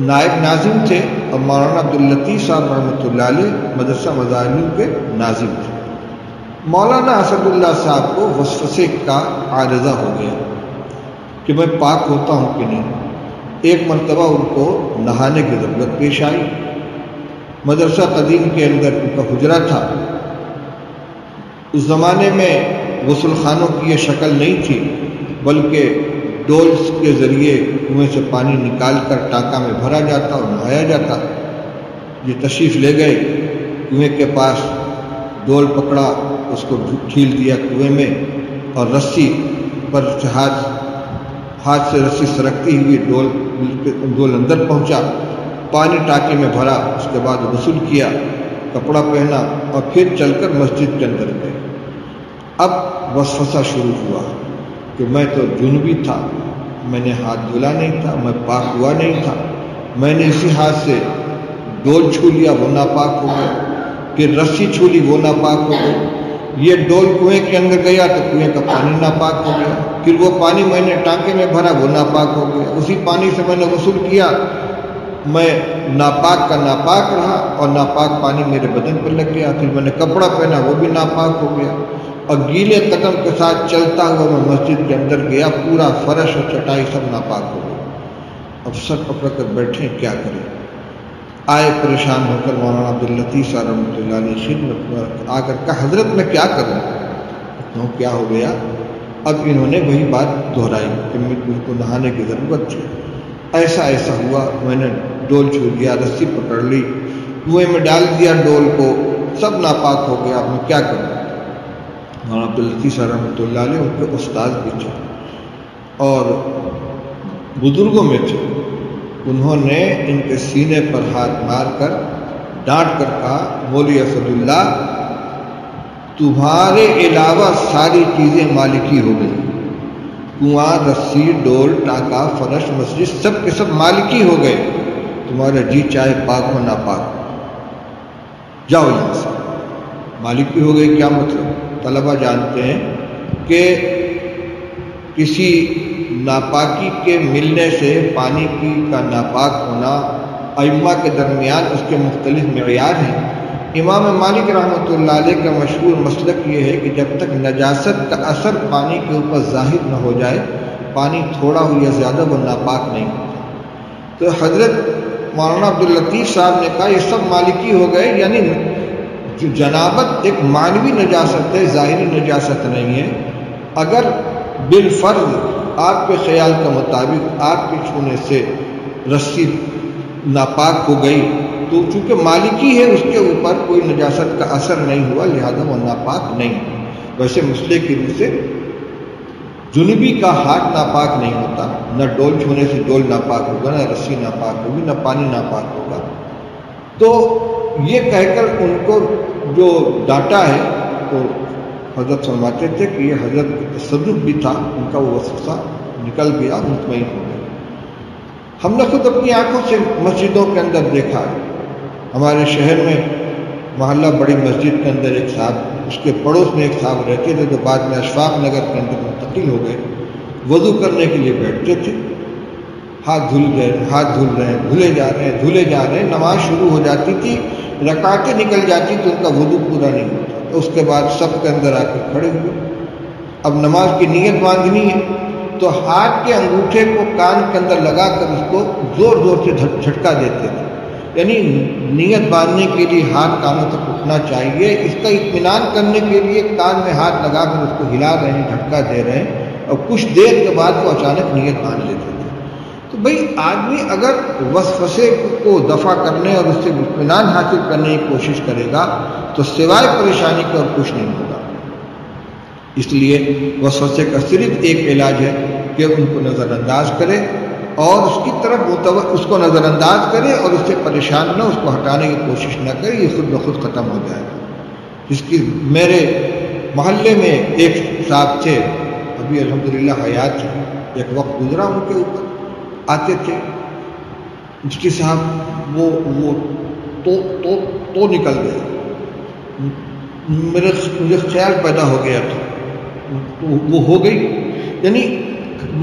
نائب ناظم تھے، اور مولانا عبداللطیف صاحب رحمۃ اللہ علیہ مدرسہ مظاہرین کے ناظم تھے۔ مولانا اسد اللہ صاحب کو وسوسے کا عارضہ ہو گیا، کہ میں پاک ہوتا ہوں کہ نہیں۔ ایک مرتبہ ان کو نہانے کی ضرورت پیش آئی۔ مدرسہ قدیم کے اندر ان کا حجرہ تھا۔ اس زمانے میں غسل خانوں کی یہ شکل نہیں تھی، بلکہ ڈولز کے ذریعے کنویں سے پانی نکال کر ٹانکا میں بھرا جاتا اور نہایا جاتا۔ یہ تشریف لے گئے کنویں کے پاس، ڈول پکڑا، اس کو ڈھیل دیا کنویں میں، اور رسی پر سے ہاتھ سے رسی سرکتی ہوئی ڈول اندر پہنچا، پانی ٹانکے میں بھرا، اس کے بعد غسل کیا، کپڑا پہنا اور پھر چل کر مسجد کے اندر گئے۔ اب وسوسہ شروع ہوا کہ میں تو جنبی تھا، میں نے ہاتھ دھلا نہیں تھا، میں پاک ہوا نہیں تھا، میں نے اسی ہاتھ سے ڈول چھو لیا، وہ ناپاک ہو گیا، پھر رسی چھو لی، وہ ناپاک ہو گئی، یہ ڈول کنویں کے اندر گیا تو کنویں کا پانی ناپاک ہو گیا، پھر وہ پانی میں نے ٹانکے میں بھرا، وہ ناپاک ہو گیا، اسی پانی سے میں نے غسل کیا، میں ناپاک کا ناپاک رہا اور ناپاک پانی میرے بدن پر لگ گیا، پھر میں نے کپڑا پہنا، وہ بھی ناپاک ہو گیا، اور گیلے قدم کے ساتھ چلتا ہوا میں مسجد کے اندر گیا، پورا فرش اور چٹائی سب ناپاک ہو گئی۔ اب سر پکڑ کر بیٹھے کیا کریں؟ آئے پریشان ہو کر مولانا عبداللطیف صاحب رحمۃ اللہ علیہ خدمت میں آ کر کہا حضرت میں کیا کروں؟ کہوں کیا ہو گیا؟ اب انہوں نے وہی بات دہرائی کہ مجھ کو نہانے کی ضرورت تھی، ایسا ایسا ہوا، میں نے ڈول چھو لیا، رسی پکڑ لی، کنویں میں ڈال دیا ڈول کو، سب ناپاک ہو گیا، اب میں کیا کروں؟ مولانا عبداللطیف صاحب رحمۃ اللہ علیہ ان کے استاد بھی تھے اور بزرگوں میں تھے، انہوں نے ان کے سینے پر ہاتھ مار کر ڈانٹ کر کہا مولوی اسد اللہ تمہارے علاوہ ساری چیزیں مالکی ہو گئی، کنواں، رسی، ڈول، ٹانکا، فرش، مسجد سب کے سب مالکی ہو گئے، تمہارا جی چاہے پاک ہو ناپاک، جاؤ یہاں سے۔ مالکی ہو گئی کیا مطلب؟ طلبہ جانتے ہیں کہ کسی ناپاکی کے ملنے سے پانی کی کا ناپاک ہونا ائمہ کے درمیان اس کے مختلف معیار ہیں۔ امام مالک رحمۃ اللہ علیہ کا مشہور مسلک یہ ہے کہ جب تک نجاست کا اثر پانی کے اوپر ظاہر نہ ہو جائے، پانی تھوڑا ہو یا زیادہ وہ ناپاک نہیں ہوتا۔ تو حضرت مولانا عبداللطیف صاحب نے کہا یہ سب مالکی ہو گئے، یعنی جو جنابت ایک معنوی نجاست ہے، ظاہری نجاست نہیں ہے۔ اگر بالفرض آپ کے خیال کے مطابق آپ کے چھونے سے رسی ناپاک ہو گئی تو چونکہ مالکی ہے اس کے اوپر کوئی نجاست کا اثر نہیں ہوا، لہذا وہ ناپاک نہیں۔ ویسے مسئلے کی روح سے جنبی کا ہاتھ ناپاک نہیں ہوتا، نہ ڈول چھونے سے ڈول ناپاک ہوگا، نہ رسی ناپاک ہوگی، نہ پانی ناپاک ہوگا۔ تو یہ کہہ کر ان کو جو ڈانٹا ہے تو حضرت فرماتے تھے کہ یہ حضرت کا تصدق بھی تھا، ان کا وہ وسوسہ نکل گیا، مطمئن ہو گئے۔ ہم نے خود اپنی آنکھوں سے مسجدوں کے اندر دیکھا ہے۔ ہمارے شہر میں محلہ بڑی مسجد کے اندر ایک صاحب، اس کے پڑوس میں ایک صاحب رہتے تھے جو بعد میں اشفاق نگر کے اندر منتقل ہو گئے، وضو کرنے کے لیے بیٹھتے تھے، ہاتھ دھل رہے ہیں، دھلے جا رہے ہیں، نماز شروع ہو جاتی تھی، رکعتیں نکل جاتی تو ان کا وضو پورا نہیں ہوتا، اس کے بعد سب کے اندر آ کے کھڑے ہوئے، اب نماز کی نیت باندھنی ہے تو ہاتھ کے انگوٹھے کو کان کے اندر لگا کر اس کو زور زور سے جھٹکا دیتے تھے، یعنی نیت باندھنے کے لیے ہاتھ کانوں تک اٹھنا چاہیے، اس کا اطمینان کرنے کے لیے کان میں ہاتھ لگا کر اس کو ہلا رہے ہیں، جھٹکا دے رہے ہیں، اور کچھ دیر کے بعد وہ اچانک نیت باندھ لیتے تھے۔ تو بھئی آدمی اگر وسوسے کو دفع کرنے اور اس سے اطمینان حاصل کرنے کی کوشش کرے گا تو سوائے پریشانی کے اور کچھ نہیں ہوگا۔ اس لیے وسوسے کا صرف ایک علاج ہے کہ ان کو نظر انداز کرے اور اس کی طرف اس کو نظر انداز کرے اور اس سے پریشان نہ، اس کو ہٹانے کی کوشش نہ کرے، یہ خود بخود ختم ہو جائے گا۔ جس کی میرے محلے میں ایک صاحب تھے، ابھی الحمدللہ حیات ہیں، ایک وقت گزرا ان کے اوپر، آتے تھے مفتی صاحب وہ تو نکل گئے، مجھے خیال پیدا ہو گیا تھا وہ ہو گئی، یعنی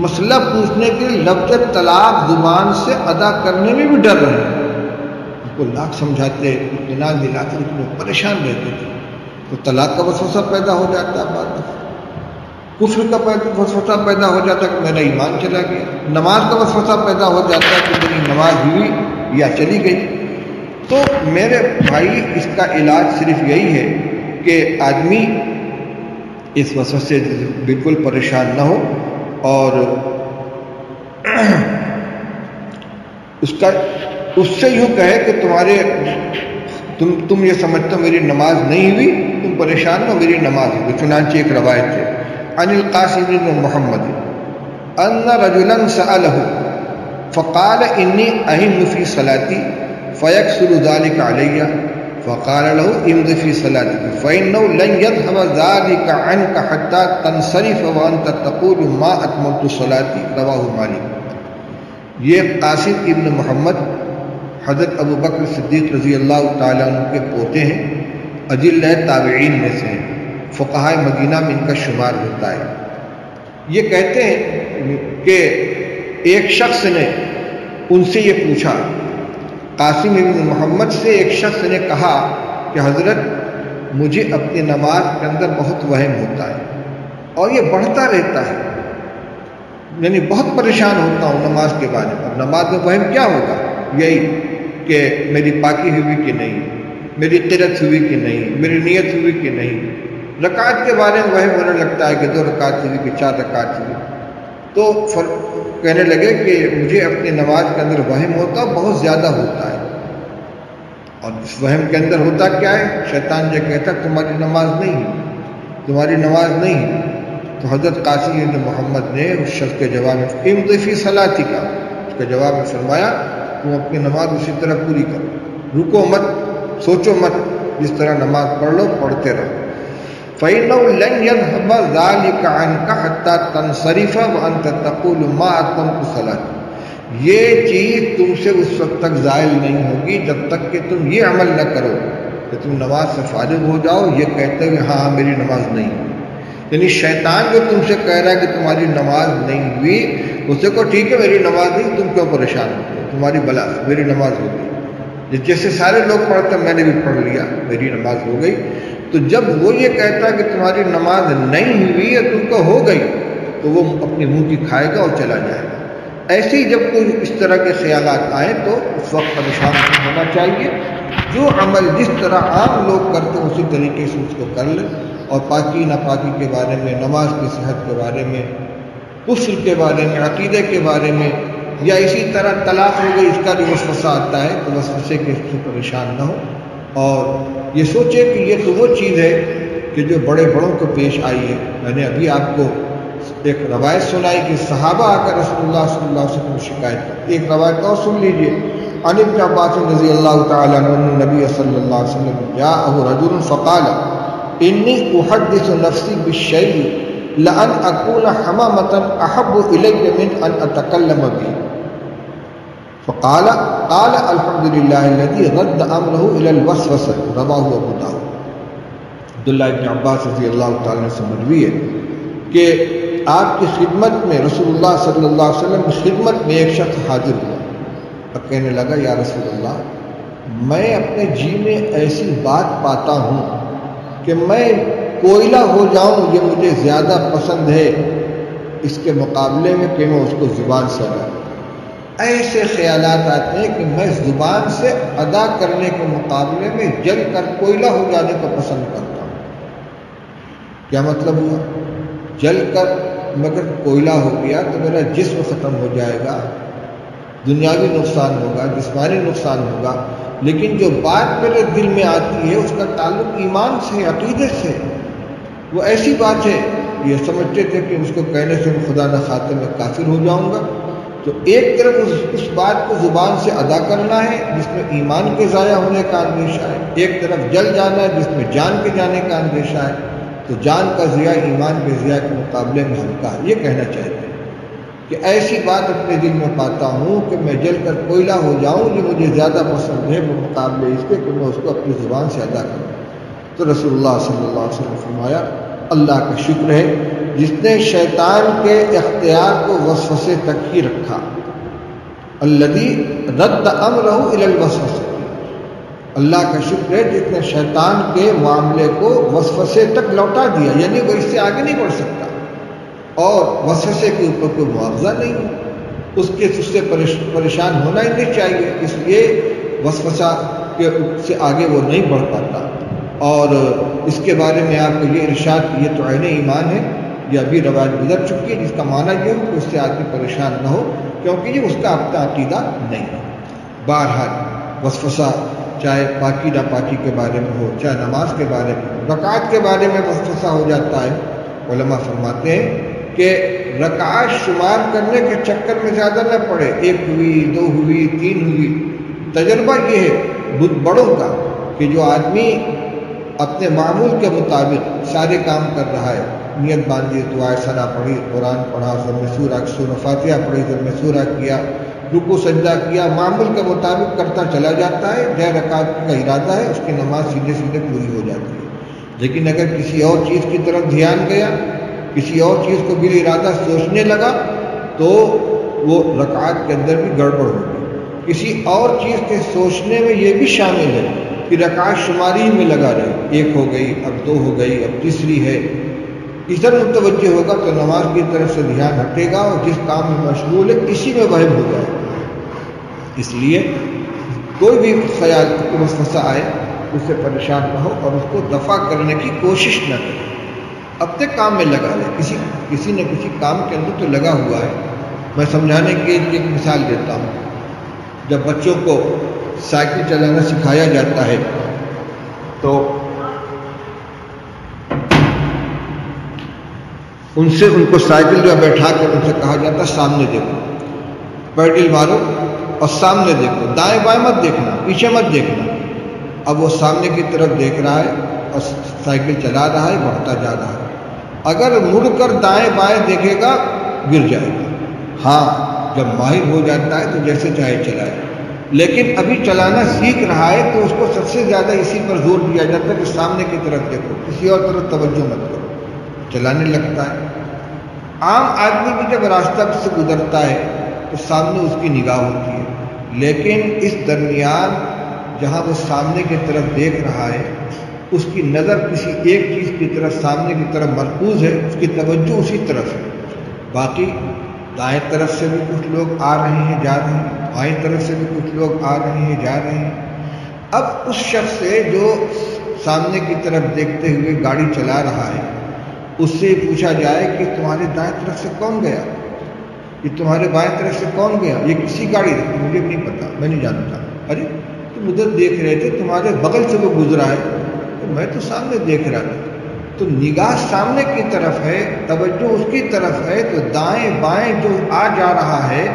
مسئلہ پوچھنے کے لفظ طلاق زبان سے ادا کرنے میں بھی ڈر رہے ہیں، ان کو لاکھ سمجھاتے، اطمینان دلاتے لیکن وہ پریشان رہتے تھے، تو طلاق کا وسوسہ پیدا ہو جاتا ہے بعد میں۔ کفر کا وسوسہ پیدا ہو جاتا کہ میرا ایمان چلا گیا، نماز کا وسوسہ پیدا ہو جاتا ہے کہ میری نماز ہوئی یا چلی گئی۔ تو میرے بھائی اس کا علاج صرف یہی ہے کہ آدمی اس وسوسے سے بالکل پریشان نہ ہو اور اس سے یوں کہے کہ تم یہ سمجھتے ہو میری نماز نہیں ہوئی، تم پریشان نہ ہو، میری نماز ہوئی۔ چنانچہ ایک روایت ہے عن القاسم بن محمد ان رجلا سأله فقال انی اهم فی صلاتي فیکسر ذلك علی فقال له امض فی صلاتك فإنه لن يذهب ذلك عنك حتى تنصرف وانت تقول ما اتممت صلاتي رواہ مالک۔ یہ قاسم ابن محمد حضرت ابو بکر صدیق رضی اللہ تعالیٰ عنہ کے پوتے ہیں، اجلہ تابعین میں سے ہیں، فقہائے مدینہ میں ان کا شمار ہوتا ہے۔ یہ کہتے ہیں کہ ایک شخص نے ان سے یہ پوچھا، قاسم ابن محمد سے ایک شخص نے کہا کہ حضرت مجھے اپنی نماز کے اندر بہت وہم ہوتا ہے اور یہ بڑھتا رہتا ہے، یعنی بہت پریشان ہوتا ہوں نماز کے بارے میں۔ نماز میں وہم کیا ہوگا؟ یہی کہ میری پاکی ہوئی کہ نہیں، میری قرت ہوئی کہ نہیں، میری نیت ہوئی کہ نہیں۔ رکعت کے بارے میں وہم ہونے لگتا ہے کہ 2 رکعت ہوئی کہ 4 رکعت ہوئی۔ تو کہنے لگے کہ مجھے اپنی نماز کے اندر وہم ہوتا بہت زیادہ ہوتا ہے، اور اس وہم کے اندر ہوتا کیا ہے؟ شیطان یہ کہتا تمہاری نماز نہیں، تمہاری نماز نہیں۔ تو حضرت قاسم بن محمد نے اس شخص کے جواب میں امض فی صلاتک، اس کے جواب میں فرمایا تم اپنی نماز اسی طرح پوری کرو، رکو مت، سوچو مت، جس طرح نماز پڑھ لو پڑھتے رہو۔ فَإِنَّهُ لَنْ يَذْهَبَ ذَلِكَ عَنْكَ حَتَّى تَنْصَرِفَ وَأَنْتَ تَقُولُ مَا أَتْمَمْتُ صَلَاتِي، یہ چیز تم سے اس وقت تک زائل نہیں ہوگی جب تک کہ تم یہ عمل نہ کرو کہ تم نماز سے فارغ ہو جاؤ یہ کہتے ہوئے ہاں میری نماز نہیں ہوئی۔ یعنی شیطان جو تم سے کہہ رہا ہے کہ تمہاری نماز نہیں ہوئی، اسے کو ٹھیک ہے میری نماز نہیں، تم کیوں پریشان ہوتے ہو، تمہاری بلا میری نماز ہو گئی، جیسے سارے لوگ پڑھتے میں نے بھی پڑھ لیا، میری نماز ہو گئی۔ تو جب وہ یہ کہتا ہے کہ تمہاری نماز نہیں ہوئی ہے تم کو ہو گئی، تو وہ اپنی منہ کی کھائے گا اور چلا جائے گا۔ ایسے ہی جب کوئی اس طرح کے خیالات آئیں تو اس وقت پریشان نہیں ہونا چاہیے، جو عمل جس طرح عام لوگ کرتے ہیں اسی طریقے سے اس کو کر لیں، اور پاکی ناپاکی کے بارے میں، نماز کی صحت کے بارے میں، کفر کے بارے میں، عقیدے کے بارے میں، یا اسی طرح طلاق ہو گئی اس کا بھی وسوسہ آتا ہے تو وسوسے کے سے پریشان نہ ہو، اور یہ سوچے کہ یہ تو وہ چیز ہے کہ جو بڑے بڑوں کو پیش آئی ہے۔ میں نے ابھی آپ کو ایک روایت سنائی کہ صحابہ آ کر رسول اللہ صلی اللہ علیہ وسلم شکایت کرتے۔ ایک روایت اور سن لیجئے، عن ابن عباس رضی اللہ تعالی عنہ نبی صلی اللہ علیہ وسلم جاءہ رجل فقال انی احدث نفسی بالشیء لأن اکون حمامة احب الی من ان اتکلم به فقال قال الحمد للہ الذی رد امرہ الی الوسوسہ رواہ ابو داؤد۔ عبداللہ ابن عباس رضی اللہ تعالی عنہ سے مروی ہے کہ آپ کی خدمت میں، رسول اللہ صلی اللہ علیہ وسلم کی خدمت میں ایک شخص حاضر ہوا اور کہنے لگا یا رسول اللہ، میں اپنے جی میں ایسی بات پاتا ہوں کہ میں کوئلہ ہو جاؤں، یہ مجھے زیادہ پسند ہے اس کے مقابلے میں کہ میں اس کو زبان سے ادا کروں۔ ایسے خیالات آتے ہیں کہ میں زبان سے ادا کرنے کے مقابلے میں جل کر کوئلہ ہو جانے کو پسند کرتا ہوں۔ کیا مطلب ہوا؟ جل کر مگر کوئلہ ہو گیا تو میرا جسم ختم ہو جائے گا، دنیاوی نقصان ہوگا، جسمانی نقصان ہوگا، لیکن جو بات میرے دل میں آتی ہے اس کا تعلق ایمان سے، عقیدے سے، وہ ایسی بات ہے یہ سمجھتے تھے کہ اس کو کہنے سے خدا نہ خاطر میں کافر ہو جاؤں گا۔ تو ایک طرف اس بات کو زبان سے ادا کرنا ہے جس میں ایمان کے ضائع ہونے کا اندیشہ ہے، ایک طرف جل جانا ہے جس میں جان کے جانے کا اندیشہ ہے۔ تو جان کا ضیاع ایمان کے ضیاع کے مقابلے میں ہلکا ہے۔ یہ کہنا چاہتے ہیں کہ ایسی بات اپنے دل میں پاتا ہوں کہ میں جل کر کوئلہ ہو جاؤں، جو مجھے زیادہ پسند ہے وہ مقابلے اس کے کہ میں اس کو اپنی زبان سے ادا کروں۔ تو رسول اللہ صلی اللہ علیہ وسلم فرمایا اللہ کا شکر ہے جس نے شیطان کے اختیار کو وسوسے تک ہی رکھا، الذی رد امرہ الی الوسوسہ، اللہ کا شکر ہے جس نے شیطان کے معاملے کو وسوسے تک لوٹا دیا، یعنی وہ اس سے آگے نہیں بڑھ سکتا۔ اور وسوسے کے اوپر کوئی معاوضہ نہیں ہے، اس سے پریشان ہونا ہی نہیں چاہیے، اس لیے وسوسہ سے آگے وہ نہیں بڑھ پاتا۔ اور اس کے بارے میں آپ کو یہ ارشاد کہ یہ تو عین ایمان ہے، یہ ابھی روایت گزر چکی ہے، جس کا معنی یہ ہو کہ اس سے آدمی پریشان نہ ہو، کیونکہ یہ اس کا اپنا عقیدہ نہیں ہے۔ بہرحال وسوسہ چاہے پاکی ناپاکی کے بارے میں ہو، چاہے نماز کے بارے میں ہو، رکعات کے بارے میں وسوسہ ہو جاتا ہے۔ علماء فرماتے ہیں کہ رکعات شمار کرنے کے چکر میں زیادہ نہ پڑے، 1 ہوئی، 2 ہوئی، 3 ہوئی۔ تجربہ یہ ہے بڑوں کا کہ جو آدمی اپنے معمول کے مطابق سارے کام کر رہا ہے، نیت باندھی، دعائے ثنا پڑھی، قرآن پڑھا، ضم سورہ فاتحہ پڑھی، ضم سورہ کیا، رکوع سجدہ کیا، معمول کے مطابق کرتا چلا جاتا ہے، جے رکعت کا ارادہ ہے، اس کی نماز سیدھے سیدھے پوری ہو جاتی ہے۔ لیکن اگر کسی اور چیز کی طرف دھیان گیا، کسی اور چیز کو بلا ارادہ سوچنے لگا، تو وہ رکعات کے اندر بھی گڑبڑ ہوگی۔ کسی اور چیز کے سوچنے میں یہ بھی شامل ہے کہ رکعت شماری میں لگا رہے، 1 ہو گئی، اب 2 ہو گئی، اب تیسری ہے، ادھر متوجہ ہوگا تو نماز کی طرف سے دھیان ہٹے گا، اور جس کام میں مشغول ہے اسی میں وہم ہو جائے گا۔ اس لیے کوئی بھی خیال کو وسوسہ آئے اس سے پریشان نہ ہو اور اس کو دفع کرنے کی کوشش نہ کرے، اپنے کام میں لگا لے۔ کسی نہ کسی کام کے اندر تو لگا ہوا ہے۔ میں سمجھانے کے لیے ایک مثال دیتا ہوں۔ جب بچوں کو سائیکل چلانا سکھایا جاتا ہے تو ان کو سائیکل جو بیٹھا کر ان سے کہا جاتا ہے سامنے دیکھو، پیڈل مارو اور سامنے دیکھو، دائیں بائیں مت دیکھنا، پیچھے مت دیکھنا۔ اب وہ سامنے کی طرف دیکھ رہا ہے اور سائیکل چلا رہا ہے، بڑھتا جا رہا ہے۔ اگر مڑ کر دائیں بائیں دیکھے گا گر جائے گا۔ ہاں، جب ماہر ہو جاتا ہے تو جیسے چاہے چلائے، لیکن ابھی چلانا سیکھ رہا ہے تو اس کو سب سے زیادہ اسی پر زور دیا جاتا ہے کہ سامنے کی طرف دیکھو، کسی اور طرف توجہ مت کرو، چلانے لگتا ہے۔ عام آدمی بھی جب راستہ سے گزرتا ہے تو سامنے اس کی نگاہ ہوتی ہے، لیکن اس درمیان جہاں وہ سامنے کی طرف دیکھ رہا ہے اس کی نظر کسی ایک چیز کی طرف، سامنے کی طرف مرکوز ہے، اس کی توجہ اسی طرف ہے۔ باقی دائیں طرف سے بھی کچھ لوگ آ رہے ہیں جا رہے ہیں، بائیں طرف سے بھی کچھ لوگ آ رہے ہیں جا رہے ہیں۔ اب اس شخص سے جو سامنے کی طرف دیکھتے ہوئے گاڑی چلا رہا ہے، اس سے پوچھا جائے کہ تمہارے دائیں طرف سے کون گیا، یہ تمہارے بائیں طرف سے کون گیا، یہ کسی گاڑی رکھی، مجھے بھی نہیں پتا، میں نہیں جانتا۔ ارے تم ادھر دیکھ رہے تھے، تمہارے بغل سے وہ گزرا ہے، میں تو سامنے دیکھ رہا تھا۔ تو نگاہ سامنے کی طرف ہے، توجہ اس کی طرف ہے، تو دائیں بائیں جو آ جا رہا ہے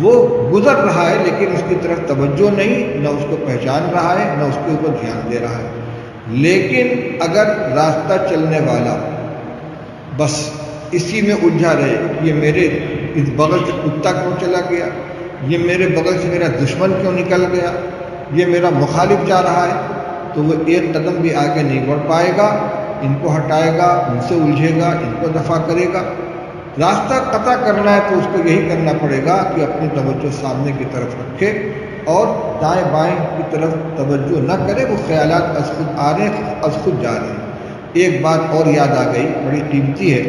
وہ گزر رہا ہے، لیکن اس کی طرف توجہ نہیں، نہ اس کو پہچان رہا ہے، نہ اس کے اوپر دھیان دے رہا ہے۔ لیکن اگر راستہ چلنے والا بس اسی میں الجھا رہے، یہ میرے اس بغل سے کتا کیوں چلا گیا، یہ میرے بغل سے میرا دشمن کیوں نکل گیا، یہ میرا مخالف جا رہا ہے، تو وہ ایک قدم بھی آگے نہیں بڑھ پائے گا، ان کو ہٹائے گا، ان سے الجھے گا، ان کو دفع کرے گا۔ راستہ قطع کرنا ہے تو اس کو یہی کرنا پڑے گا کہ اپنی توجہ سامنے کی طرف رکھے اور دائیں بائیں کی طرف توجہ نہ کرے، وہ خیالات از خود آ رہے ہیں، از خود جا رہے ہیں۔ ایک بات اور یاد آ گئی، بڑی قیمتی ہے۔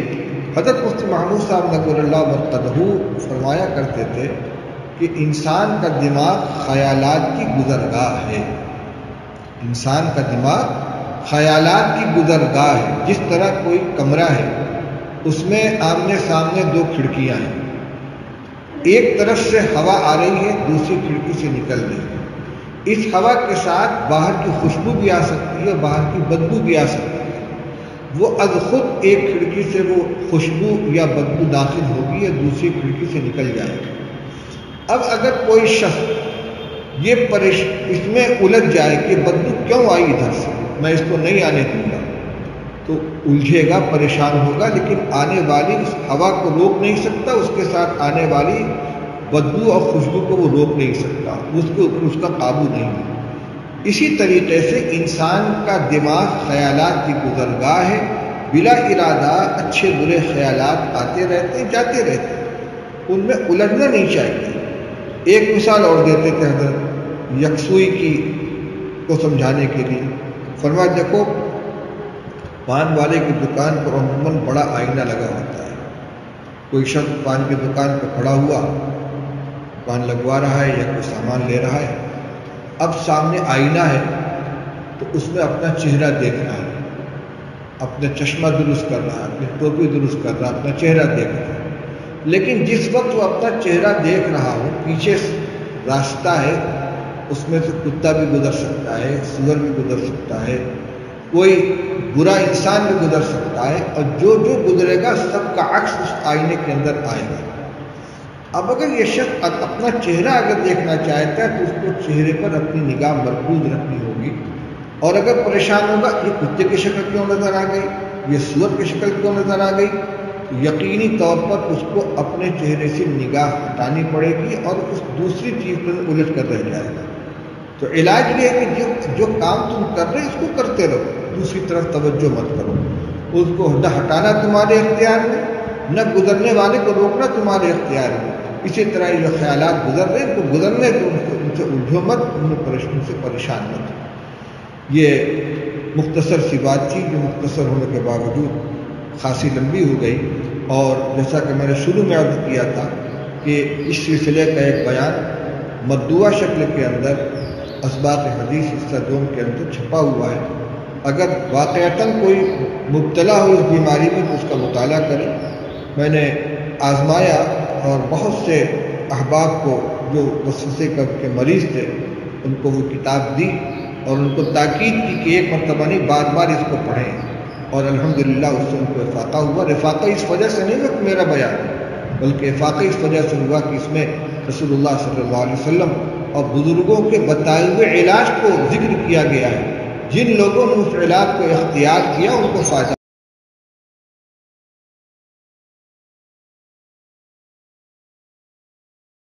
حضرت مفتی محمود صاحب نقل اللہ مرتدہ فرمایا کرتے تھے کہ انسان کا دماغ خیالات کی گزرگاہ ہے۔ انسان کا دماغ خیالات کی گزرگاہ ہے۔ جس طرح کوئی کمرہ ہے، اس میں آمنے سامنے 2 کھڑکیاں ہیں، ایک طرف سے ہوا آ رہی ہے، دوسری کھڑکی سے نکل رہی ہے۔ اس ہوا کے ساتھ باہر کی خوشبو بھی آ سکتی ہے، باہر کی بدبو بھی آ سکتی ہے۔ وہ از خود ایک کھڑکی سے وہ خوشبو یا بدبو داخل ہوگی یا دوسری کھڑکی سے نکل جائے گی۔ اب اگر کوئی شخص اس میں الجھ جائے کہ بدبو کیوں آئی ادھر سے، میں اس کو نہیں آنے دوں گا، تو الجھے گا، پریشان ہوگا، لیکن آنے والی اس ہوا کو روک نہیں سکتا، اس کے ساتھ آنے والی بدبو اور خوشبو کو وہ روک نہیں سکتا، اس کے اوپر اس کا قابو نہیں ہے۔ اسی طریقے سے انسان کا دماغ خیالات کی گزرگاہ ہے، بلا ارادہ اچھے برے خیالات آتے رہتے جاتے رہتے، ان میں الجھنا نہیں چاہیے۔ ایک مثال اور دیتے تھے حضرت یکسوئی کی کو سمجھانے کے لیے، فرمایا دیکھو پان والے کی دکان پر عموماً بڑا آئینہ لگا ہوتا ہے، کوئی شخص پان کی دکان پہ کھڑا ہوا، پان لگوا رہا ہے یا کوئی سامان لے رہا ہے، اب سامنے آئینہ ہے تو اس میں اپنا چہرہ دیکھ رہا ہے، اپنا چشمہ درست کر رہا ہے، اپنی ٹوپی درست کر رہا ہے، اپنا چہرہ دیکھ رہا ہے۔ لیکن جس وقت وہ اپنا چہرہ دیکھ رہا ہو، پیچھے راستہ ہے، اس میں سے کتا بھی گزر سکتا ہے، سور بھی گزر سکتا ہے، کوئی برا انسان بھی گزر سکتا ہے، اور جو جو گزرے گا سب کا عکس اس آئینے کے اندر آئے گا۔ اب اگر یہ شخص اپنا چہرہ اگر دیکھنا چاہتا ہے تو اس کو چہرے پر اپنی نگاہ مرکوز رکھنی ہوگی، اور اگر پریشان ہوگا یہ کتے کی شکل کیوں نظر آ گئی، یہ سور کی شکل کیوں نظر آ گئی، تو یقینی طور پر اس کو اپنے چہرے سے نگاہ ہٹانی پڑے گی اور اس دوسری چیز پر الجھ کر رہ جائے گا۔ تو علاج یہ ہے کہ جو کام تم کر رہے اس کو کرتے رہو، دوسری طرف توجہ مت کرو، اس کو نہ ہٹانا تمہارے اختیار میں، نہ گزرنے والے کو روکنا تمہارے اختیار میں۔ اسی طرح یہ خیالات گزر رہے ہیں تو گزرنے دو، ان سے الجھو مت، ان سے پریشان مت۔ یہ مختصر سی بات تھی جو مختصر ہونے کے باوجود خاصی لمبی ہو گئی، اور جیسا کہ میں نے شروع میں عرض کیا تھا کہ اس سلسلے کا ایک بیان مطبوعہ شکل کے اندر اسباق حدیث حصہ دوم کے اندر چھپا ہوا ہے۔ اگر واقعتاً کوئی مبتلا ہو اس بیماری میں تو اس کا مطالعہ کرے۔ میں نے آزمایا اور بہت سے احباب کو جو وسوسے کے مریض تھے ان کو وہ کتاب دی اور ان کو تاکید کی کہ ایک مرتبہ نہیں بار بار اس کو پڑھیں، اور الحمدللہ اس سے ان کو افاقہ ہوا۔ افاقہ اس وجہ سے نہیں کہ میرا بیان، بلکہ افاقہ اس وجہ سے ہوا کہ اس میں رسول اللہ صلی اللہ علیہ وسلم اور بزرگوں کے بتائے ہوئے علاج کو ذکر کیا گیا ہے۔ جن لوگوں نے اس علاج کو اختیار کیا ان کو فائدہ